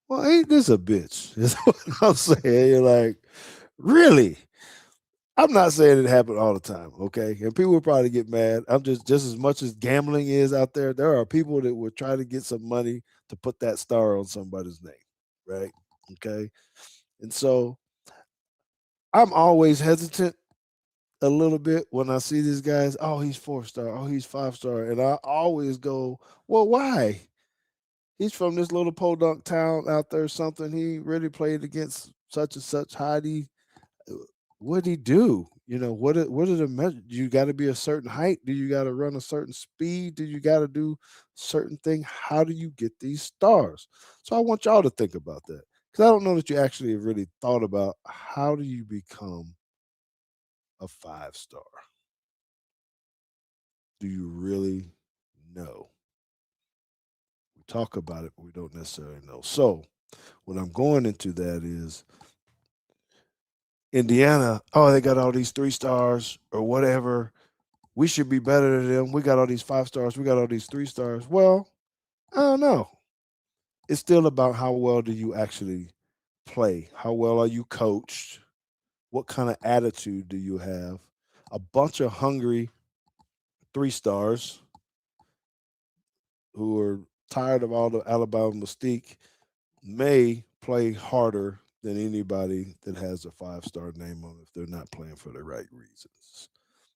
well, ain't this a bitch? Is what I'm saying. You're like, really? I'm not saying it happened all the time, okay? And people will probably get mad. I'm just as much as gambling is out there are people that will try to get some money to put that star on somebody's name, right? Okay. And so I'm always hesitant a little bit when I see these guys. Oh, he's 4 star. Oh, he's 5 star. And I always go, well, why? He's from this little podunk town out there, something. He really played against such and such. Heidi. What did he do? What are the measure? Do you got to be a certain height? Do you got to run a certain speed? Do you got to do certain thing? How do you get these stars? So I want y'all to think about that because I don't know that you actually have really thought about how do you become a 5 star. Do you really know? We talk about it, but we don't necessarily know. So what I'm going into that is Indiana. Oh, they got all these 3 stars or whatever. We should be better than them. We got all these 5 stars. We got all these 3 stars. Well, I don't know. It's still about how well do you actually play? How well are you coached? What kind of attitude do you have? A bunch of hungry 3 stars who are tired of all the Alabama mystique may play harder than anybody that has a 5 star name on it if they're not playing for the right reasons.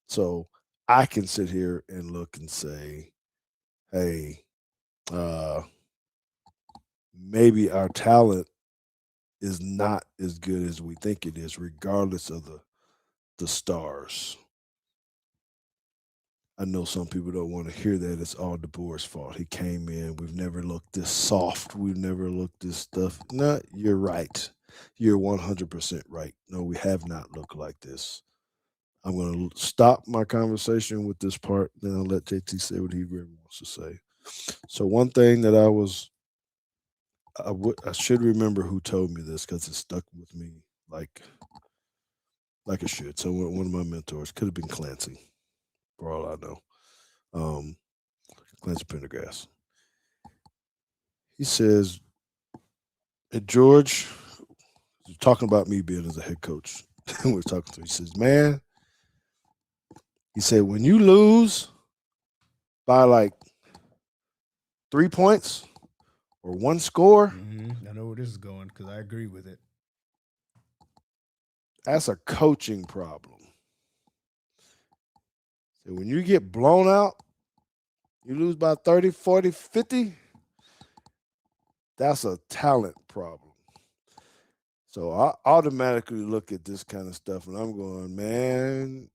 So I can sit here and look and say, hey, uh, maybe our talent is not as good as we think it is, regardless of the stars. I know some people don't want to hear that. It's all DeBoer's fault. He came in. We've never looked this soft. We've never looked this stuff. No, you're right. You're 100% right. No, we have not looked like this. I'm going to stop my conversation with this part. Then I'll let JT say what he really wants to say. So one thing that I should remember who told me this because it stuck with me like it should. So one of my mentors could have been Clancy, for all I know. Um, Clancy Pendergrass. He says, hey, George, talking about me being as a head coach. We're talking to him. He says, man, he said, when you lose by like 3 points or one score, I know where this is going because I agree with it. that's a coaching problem. So when you get blown out, you lose by 30, 40, 50, that's a talent problem. So I automatically look at this kind of stuff and I'm going, man,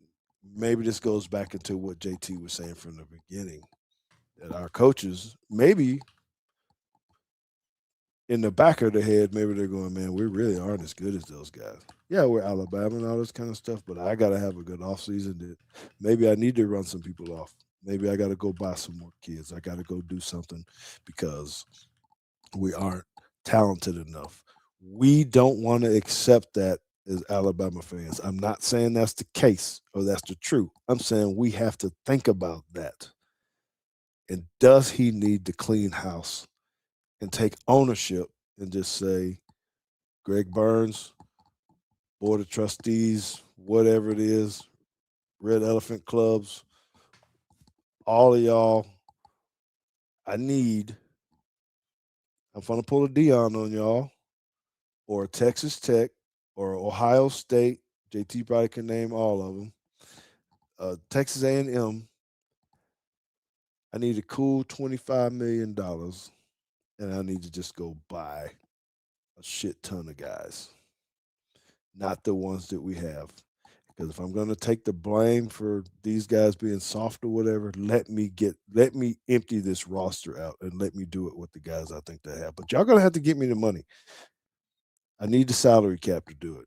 maybe this goes back into what JT was saying from the beginning. That our coaches, maybe in the back of their head, maybe they're going, man, we really aren't as good as those guys. Yeah, we're Alabama and all this kind of stuff, but I got to have a good offseason. That maybe I need to run some people off. Maybe I got to go buy some more kids. I got to go do something because we aren't talented enough. We don't want to accept that as Alabama fans. I'm not saying that's the case or that's the truth. I'm saying we have to think about that. And does he need to clean house and take ownership and just say, Greg Burns, Board of Trustees, whatever it is, Red Elephant Clubs, all of y'all, I need, I'm going to pull a Dion on y'all, or Texas Tech, or Ohio State. JT probably can name all of them. Texas A&M. I need a cool $25 million, and I need to just go buy a shit ton of guys, not the ones that we have. Because if I'm going to take the blame for these guys being soft or whatever, let me empty this roster out and let me do it with the guys I think they have. But y'all gonna have to get me the money. I need the salary cap to do it.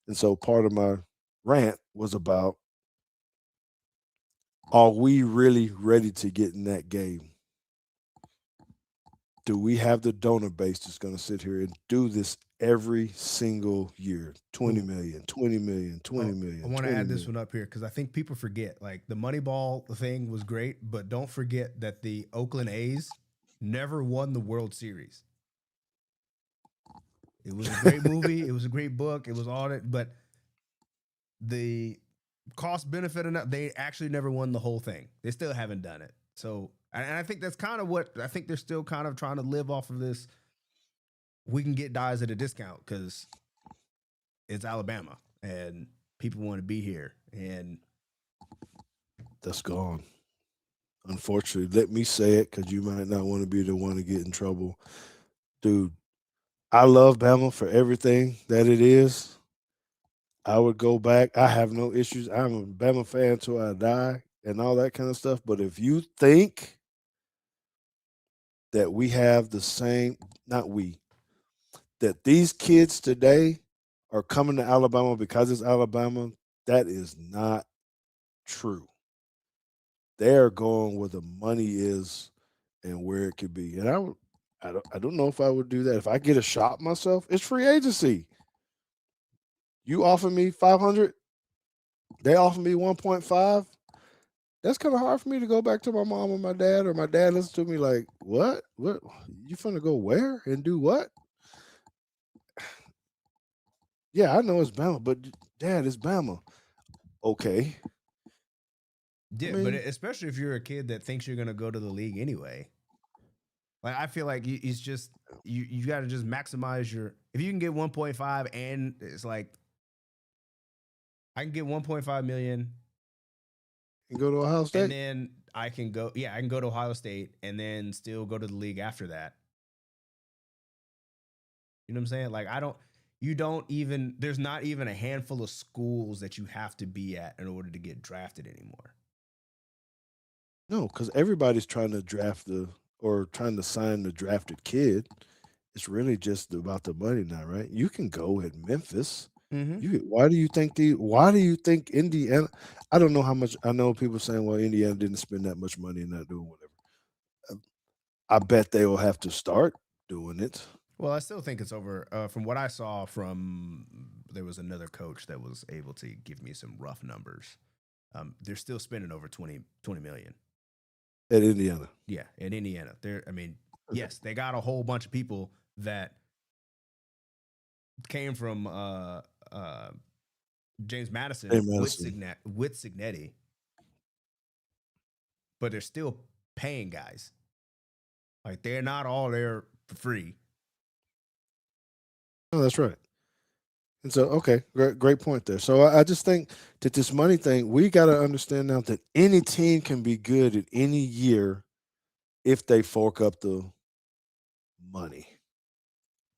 And so part of my rant was about, are we really ready to get in that game? Do we have the donor base that's going to sit here and do this every single year? 20 Ooh. million, 20 million, 20 Oh, I million, want to 20 add this million. one up here because I think people forget. Like the Moneyball thing was great, but don't forget that the Oakland A's never won the World Series. It was a great movie. It was a great book. It was all that, but the cost benefit enough, they actually never won the whole thing. They still haven't done it. So, and I think that's kind of what I think they're still kind of trying to live off of this. We can get guys at a discount because it's Alabama and people want to be here. And That's gone. Unfortunately, let me say it because you might not want to be the one to get in trouble. Dude, I love Bama for everything that it is. I would go back. I have no issues. I'm a Bama fan till I die and all that kind of stuff. But if you think that we have the same, not we, that these kids today are coming to Alabama because it's Alabama, that is not true. They're going where the money is and where it could be. And I don't know if I would do that. If I get a shot myself, it's free agency. You offer me 500, they offer me 1.5. That's kind of hard for me to go back to my mom or my dad listen to me like, what? What? You finna go where and do what? Yeah, I know it's Bama, but Dad, it's Bama. Okay. I yeah, but mean, especially if you're a kid that thinks you're going to go to the league anyway. Like I feel like it's just you got to just maximize your if you can get 1.5 and it's like I can get 1.5 million you go to Ohio and State. then I can go to Ohio State and then still go to the league after that. You know what I'm saying? Like you don't even there's not even a handful of schools that you have to be at in order to get drafted anymore. No, because everybody's trying to draft or trying to sign the drafted kid. It's really just about the money now, right? You can go at Memphis. Mm-hmm. Why do you think Indiana? I don't know how much. I know people saying, well, Indiana didn't spend that much money and not doing whatever. I bet they will have to start doing it. Well, I still think it's over. From what I saw from there was another coach that was able to give me some rough numbers. They're still spending over 20 million. At Indiana. Yeah, in Indiana. I mean, Okay. yes, they got a whole bunch of people that came from James Hey, Madison Madison. With Signetti, but they're still paying guys. Like they're not all there for free. Oh, that's right. And so, okay, great point there. So I just think that this money thing, we got to understand now that any team can be good at any year if they fork up the money.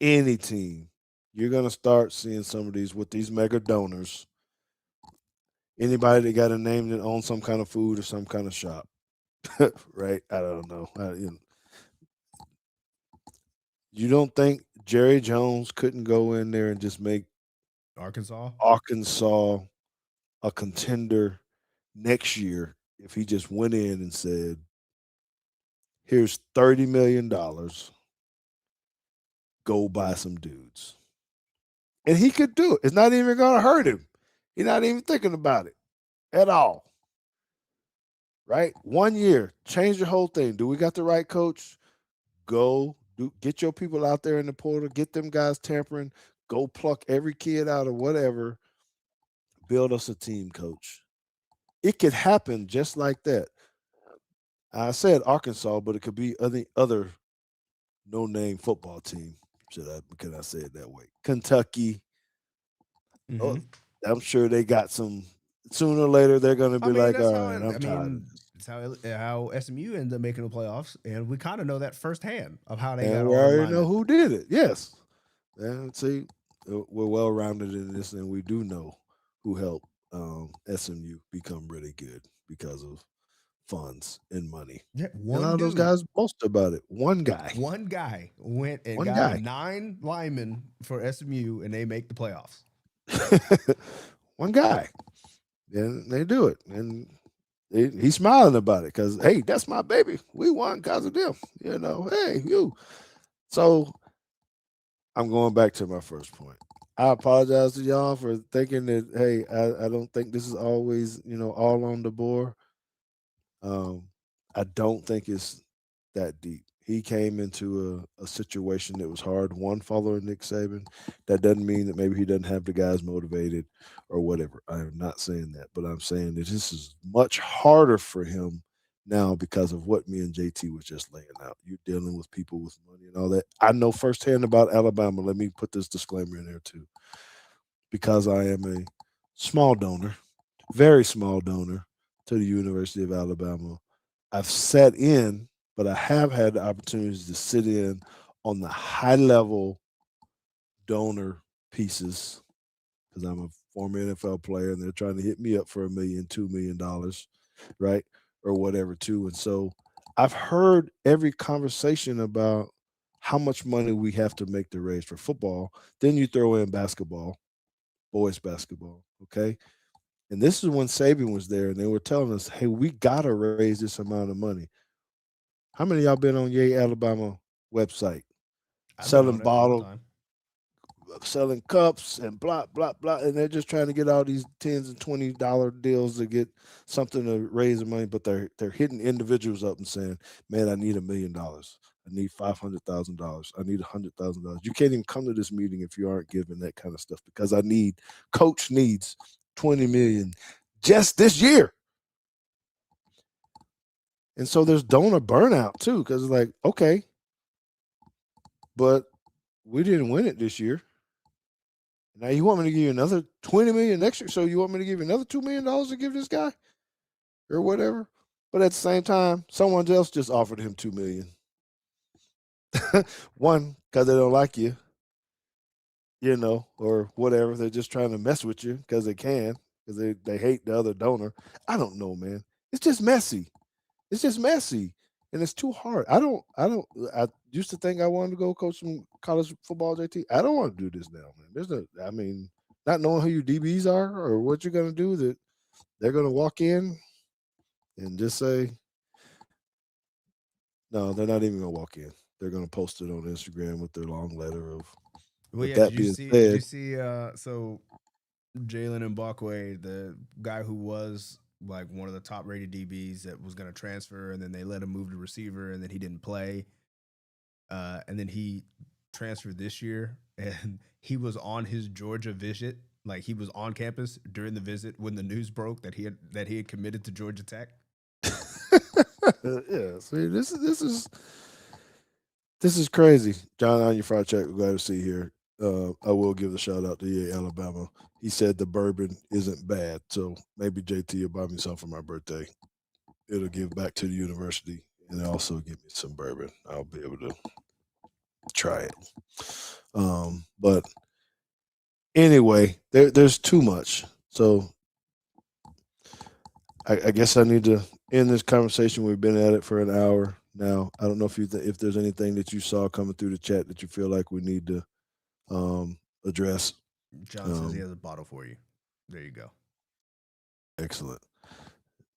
Any team. You're going to start seeing some of these with these mega donors. Anybody that got a name that owns some kind of food or some kind of shop, right? I don't know. You don't think Jerry Jones couldn't go in there and just make Arkansas. Arkansas a contender next year if he just went in and said, here's $30 million, go buy some dudes. And he could do it. It's not even going to hurt him. He's not even thinking about it at all. Right? 1 year, change the whole thing. Do we got the right coach? Get your people out there in the portal, get them guys tampering, go pluck every kid out of whatever, build us a team, coach. It could happen just like that. I said Arkansas, but it could be any other no name football team. Can I say it that way? Kentucky. Oh, Mm-hmm. I'm sure they got some. Sooner or later, they're going to I be mean, like, that's all how right, I'm I tired of mean, this. it's how SMU ended up making the playoffs, and we kind of know that firsthand of how they And got we all them already know linemen. who did it. Yes. And see, we're well rounded in this, and we do know who helped SMU become really good because of funds and money. Yeah, And all one those dude, guys boast about it. One guy, one guy went and one got guy, 9 linemen for SMU, and they make the playoffs. one guy, and they do it. And he's smiling about it because, hey, that's my baby. We won because of them. Hey, you. So I'm going back to my first point. I apologize to y'all for thinking that, hey, I don't think this is always, all on the board. Um, I don't think it's that deep. He came into a situation that was hard. One, following Nick Saban. That doesn't mean that maybe he doesn't have the guys motivated or whatever. I am not saying that, but I'm saying that this is much harder for him now because of what me and JT was just laying out. You're dealing with people with money and all that. I know firsthand about Alabama. Let me put this disclaimer in there too. Because I am a small donor, very small donor to the University of Alabama. I've sat in, but I have had the opportunities to sit in on the high level donor pieces because I'm a former NFL player and they're trying to hit me up for $1 million, $2 million, right? Or whatever, too. And so I've heard every conversation about how much money we have to make to raise for football. Then you throw in basketball, boys basketball, okay? And this is when Saban was there and they were telling us, hey, we got to raise this amount of money. How many of y'all been on Yay Alabama website I've been selling on it all the bottles, time. selling cups, and blah blah blah, and they're just trying to get all these $10 and $20 deals to get something to raise the money, but they're hitting individuals up and saying, "Man, I need $1 million. I need $500,000. I need $100,000." You can't even come to this meeting if you aren't giving that kind of stuff because coach needs 20 million just this year. And so there's donor burnout too, because it's like, okay, but we didn't win it this year. Now you want me to give you another 20 million next year? So you want me to give you another $2 million to give this guy or whatever? But at the same time, someone else just offered him 2 million. One, because they don't like you, or whatever. They're just trying to mess with you because they can, because they hate the other donor. I don't know, man. It's just messy. It's just messy. And it's too hard. I used to think I wanted to go coach some college football, JT. I don't want to do this now, man. I mean, not knowing who your DBs are or what you're gonna do, that they're gonna walk in and just say, no, they're not even gonna walk in. They're gonna post it on Instagram with their long letter of, Well, with yeah. Did that you being see? Did you said, see? So Jalen Mbakwe, the guy who was like one of the top rated DBs that was going to transfer, and then they let him move to receiver, and then he didn't play, and then he transferred this year, and he was on his Georgia visit, like he was on campus during the visit when the news broke that he had committed to Georgia Tech. yeah. See, this is crazy. John on your fried check. We're glad to see you here. I will give a shout out to EA Alabama. He said the bourbon isn't bad, so maybe JT will buy me some for my birthday. It'll give back to the university and also give me some bourbon. I'll be able to try it. But anyway, there's too much. So I guess I need to end this conversation. We've been at it for an hour now. I don't know if there's anything that you saw coming through the chat that you feel like we need to address. John says he Um, has a bottle for you. There you go. Excellent.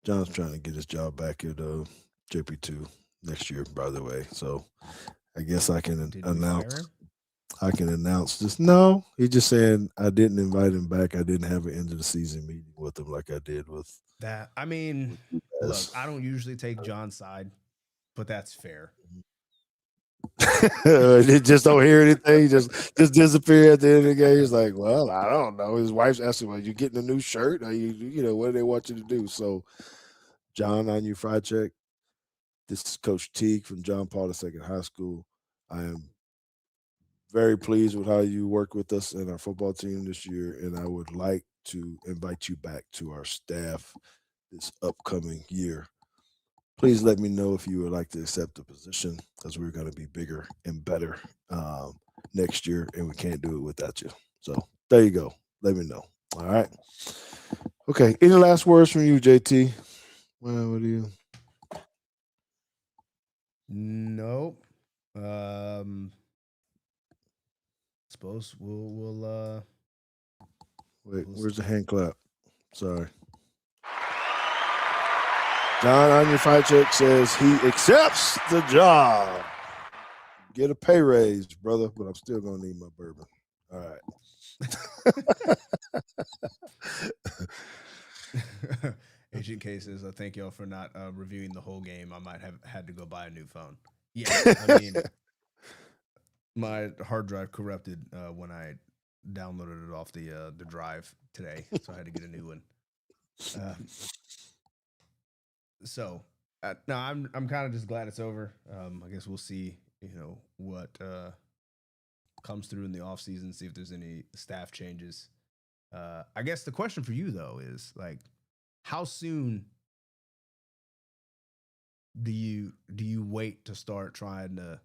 John's trying to get his job back at JP2 next year, by the way. So I guess I can Did we fire announce. him? I can announce this. No, he's just saying I didn't invite him back. I didn't have an end of the season meeting with him like I did That I mean, with you look, guys. I don't usually take John's side, but that's fair. Just don't hear anything. Just disappear at the end of the game. He's like, well, I don't know. His wife's asking, well, you getting a new shirt? Are what do they want you to do? So, John, on you fried check. This is Coach Teague from John Paul II High School. I am very pleased with how you worked with us and our football team this year, and I would like to invite you back to our staff this upcoming year. Please let me know if you would like to accept the position because we're going to be bigger and better next year, and we can't do it without you. So there you go. Let me know. All right. Okay. Any last words from you, JT? Well, what do you? Nope. Um, suppose Wait, we'll where's the hand clap? Sorry. John on your fight check says he accepts the job. Get a pay raise, brother, but I'm still gonna need my bourbon. All right. Agent K says, thank y'all for not reviewing the whole game. I might have had to go buy a new phone. Yeah, I mean, my hard drive corrupted when I downloaded it off the drive today, so I had to get a new one. Uh, so no, I'm kind of just glad it's over. I guess we'll see, what comes through in the off season. See if there's any staff changes. I guess the question for you though is like, how soon do you wait to start trying to,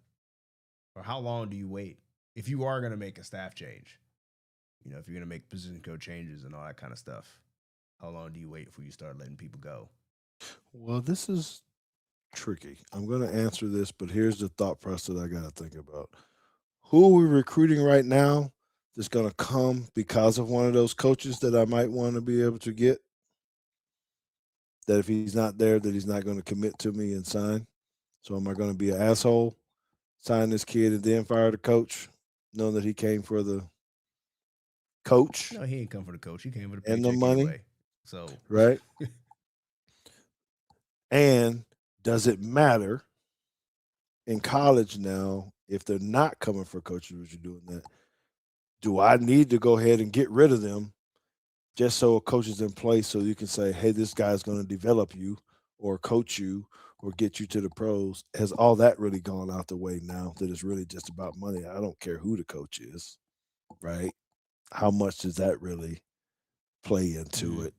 or how long do you wait if you are going to make a staff change? If you're going to make position code changes and all that kind of stuff, how long do you wait before you start letting people go? Well, this is tricky. I'm going to answer this, but here's the thought process that I got to think about. Who are we recruiting right now that's going to come because of one of those coaches that I might want to be able to get? That if he's not there, that he's not going to commit to me and sign. So am I going to be an asshole, sign this kid, and then fire the coach, knowing that he came for the coach No, he ain't come for the coach. He came for the and the paycheck money, anyway. So, right? And does it matter in college now if they're not coming for coaches? What you're doing that? Do I need to go ahead and get rid of them just so a coach is in place so you can say, hey, this guy's going to develop you or coach you or get you to the pros? Has all that really gone out the way now that it's really just about money? I don't care who the coach is, right? How much does that really play into mhm. it?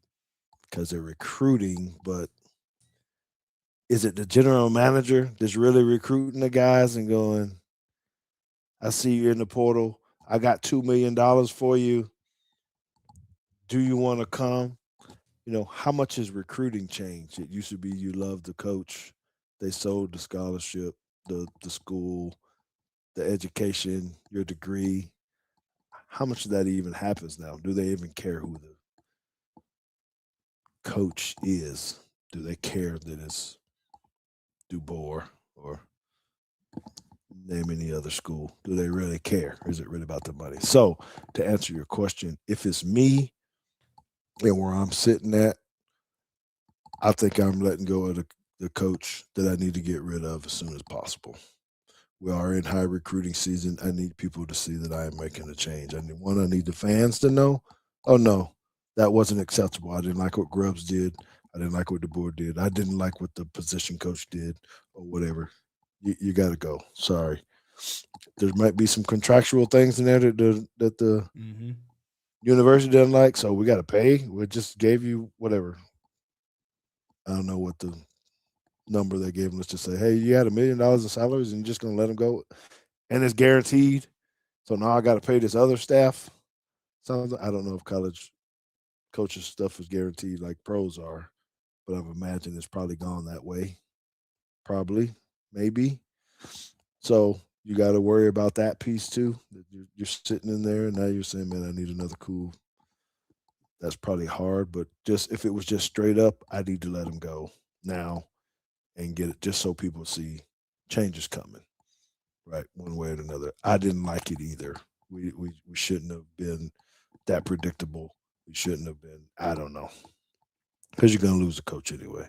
Because they're recruiting, but is it the general manager that's really recruiting the guys and going, I see you in the portal. I got $2 million for you. Do you want to come? How much has recruiting changed? It used to be you loved the coach, they sold the scholarship, the school, the education, your degree. How much of that even happens now? Do they even care who the coach is? Do they care that it's DuBois or name any other school? Do they really care? Or is it really about the money? So, to answer your question, if it's me and where I'm sitting at, I think I'm letting go of the coach that I need to get rid of as soon as possible. We are in high recruiting season. I need people to see that I am making a change. I need the fans to know, oh no, that wasn't acceptable. I didn't like what Grubbs did. I didn't like what the board did. I didn't like what the position coach did or whatever. You got to go. Sorry. There might be some contractual things in there that the Mhm. university doesn't like, so we got to pay. We just gave you whatever. I don't know what the number they gave him. Let's just say, hey, you had $1 million in salaries and you're just going to let him go, and it's guaranteed. So now I got to pay this other staff. Sounds. I don't know if college coaches stuff is guaranteed like pros are, but I've imagined it's probably gone that way. Probably, maybe. So you got to worry about that piece too. That you're sitting in there and now you're saying, man, I need another cool. That's probably hard, but just if it was just straight up, I need to let him go now and get it just so people see change is coming, right? One way or another. I didn't like it either. We shouldn't have been that predictable. We shouldn't have been. I don't know because you're gonna lose a coach anyway.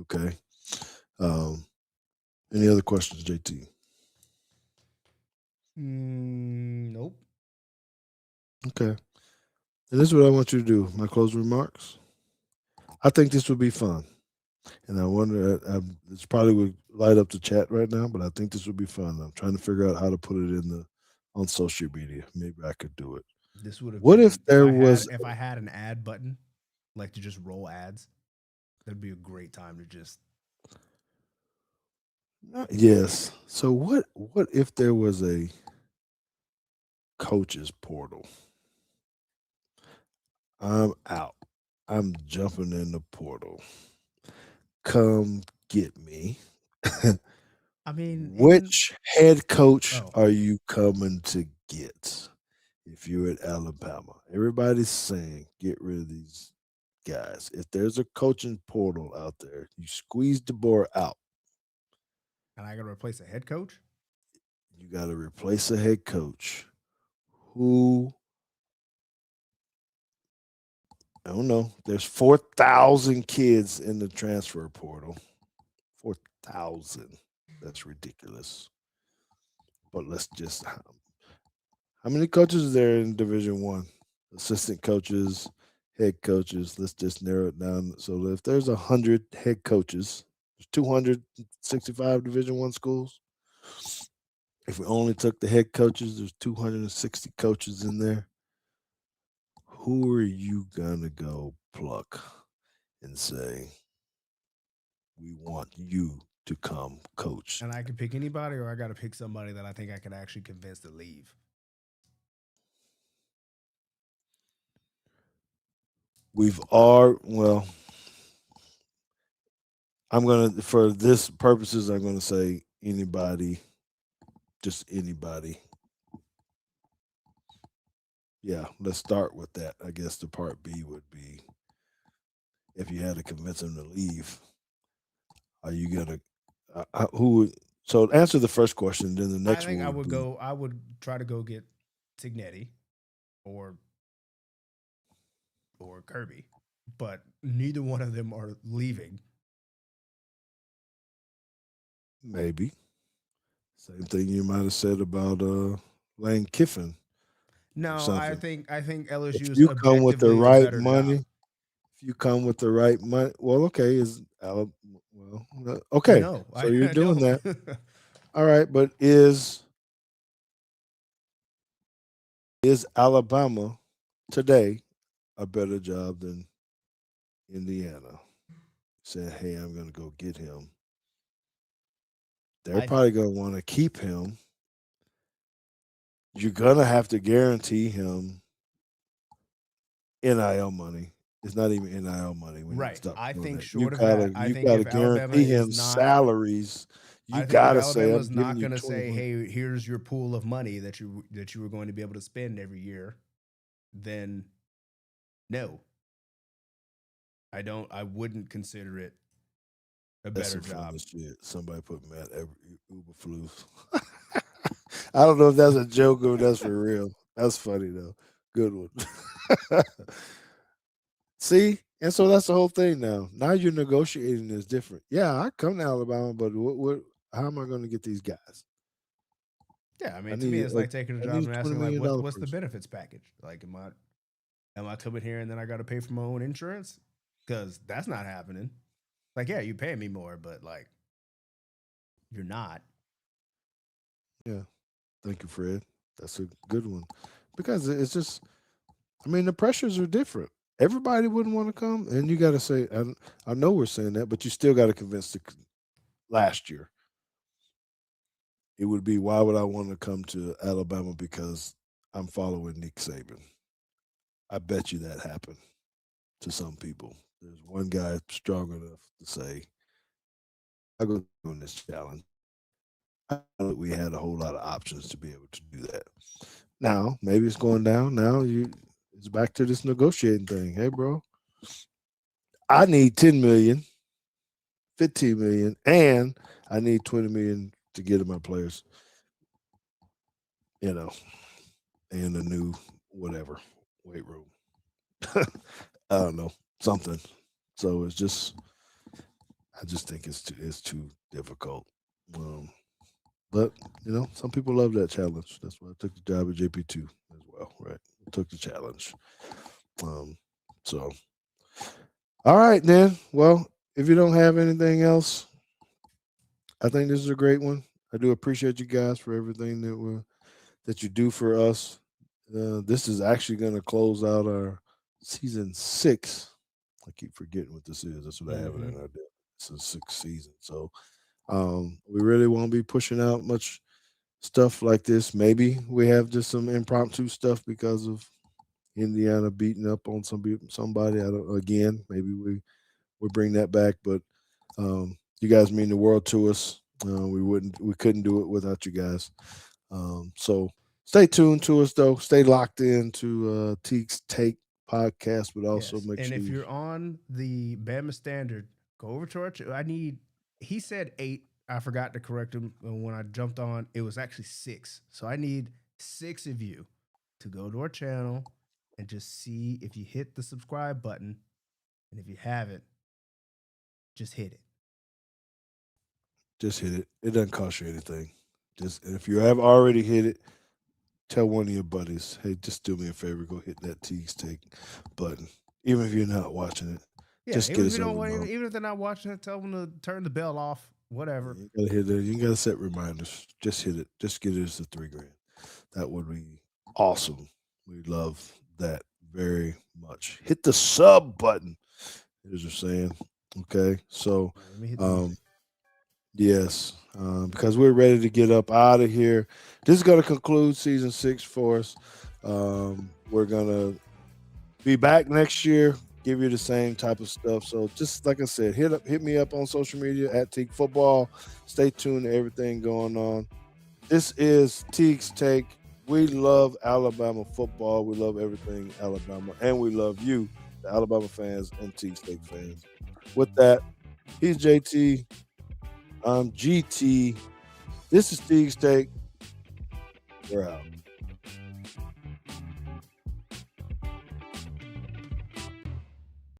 Okay. Um, any other questions, JT? Nope. Okay. And this is what I want you to do. My closing remarks. I think this would be fun, and I wonder. This probably would light up the chat right now, but I think this would be fun. I'm trying to figure out how to put it in the on social media. Maybe I could do it. This would have What if been if there I had was if I had an ad button, like to just roll ads. That'd be a great time to just. yes? So what if there was a coaches portal? I'm out. I'm jumping in the portal. Come get me. I mean, even Which head coach oh, are you coming to get if you're at Alabama? Everybody's saying get rid of these guys. If there's a coaching portal out there, you squeeze the board out. and I got to replace a head coach. You got to replace a head coach. Who, I don't know. There's 4,000 kids in the transfer portal. 4,000. That's ridiculous. But let's just, how many coaches is there in Division One? Assistant coaches, head coaches. Let's just narrow it down. So if there's 100 head coaches, there's 265 Division One schools. If we only took the head coaches, there's 260 coaches in there. Who are you gonna go pluck and say we want you to come coach? And I can pick anybody, or I got to pick somebody that I think I can actually convince to leave. We've all well. I'm gonna for this purposes. I'm gonna say anybody, just anybody. Yeah, let's start with that. I guess the part B would be if you had to convince him to leave, are you gonna who would so answer the first question, then the I next think one I would would be go. I would try to go get Signetti or Kirby, but neither one of them are leaving. maybe same thing you might have said about Lane Kiffin or No, I something. think I think If LSU is you come with the objectively a right better money, job. if you come with the right money, well, okay, okay, No, so you're I doing don't. that. All right, but is Alabama today a better job than Indiana? Saying, hey, I'm going to go get him. They're I th- probably going to want to keep him. You're going to have to guarantee him NIL money. It's not even NIL money. We need to right. stop I doing think that. short of that, I You think gotta if Alabama guarantee is him not, salaries. You I think if gotta say, Alabama I'm is giving not you going to say, 21. "Hey, here's your pool of money that you were going to be able to spend every year," then no, I don't. I wouldn't consider it a That's better some funny job. shit. Somebody put Matt Uber flus. I don't know if that's a joke or if that's for real. That's funny though. Good one. See, and so that's the whole thing now. Now you're negotiating is different. Yeah, I come to Alabama, but what? How am I going to get these guys? Yeah, I I mean, to me, need it's a like taking a I job need and a twenty asking, like, million what's dollar what's the person. benefits package? Like, am I coming here and then I got to pay for my own insurance? Because that's not happening. Like, yeah, you pay me more, but like, you're not. Yeah, thank you, Fred. That's a good one because it's just. I mean, the pressures are different. Everybody wouldn't want to come, and you got to say. I know we're saying that, but you still got to convince the last year. It would be why would I want to come to Alabama because I'm following Nick Saban. I bet you that happened to some people. There's one guy strong enough to say, "I go on this challenge." I know that we had a whole lot of options to be able to do that. Now, maybe it's going down. Now it's back to this negotiating thing. Hey, bro, I need 10 million, 15 million, and I need 20 million to get to my players. You know, and a new whatever weight room. I don't know something. So it's just I just think it's too difficult. Um, but some people love that challenge. That's why I took the job at JP2 as well. Right, I took the challenge. Um, so all right then. Well, if you don't have anything else, I think this is a great one. I do appreciate you guys for everything that you do for us. This is actually going to close out our season 6. I keep forgetting what this is. That's what I have it Mm-hmm. in our deck. It's a 6th season. So we really won't be pushing out much stuff like this. Maybe we have just some impromptu stuff because of Indiana beating up on somebody. I don't. Again, maybe we bring that back, but you guys mean the world to us. We couldn't do it without you guys. So stay tuned to us though. Stay locked in to Teague's Take podcast, but also Yes. make And sure if you you're on the Bama Standard, go over to our I need he said 8. I forgot to correct him when I jumped on. It was actually 6. So I need 6 of you to go to our channel and just see if you hit the subscribe button. And if you haven't, just hit it. just hit it. It doesn't cost you anything. Just and if you have already hit it, tell one of your buddies, hey, just do me a favor, go hit that Teague's Take button. Even if you're not watching it, Yeah, just even get if you us don't over want, know. even if they're not watching it, tell them to turn the bell off. Whatever. You gotta hit it. You gotta set reminders. Just hit it. Just get it as a $3 grand. That would be awesome. We love that very much. Hit the sub button. As you're saying. Okay. So Yeah, let me hit the um music. yes. Because we're ready to get up out of here. This is gonna conclude season 6 for us. We're gonna be back next year, give you the same type of stuff. So just like I said, hit me up on social media at Teague Football. Stay tuned to everything going on. This is Teague's Take. We love Alabama football. We love everything Alabama, and we love you, the Alabama fans and Teague's Take fans. With that, he's JT. I'm GT. This is Teague's Take. We're out.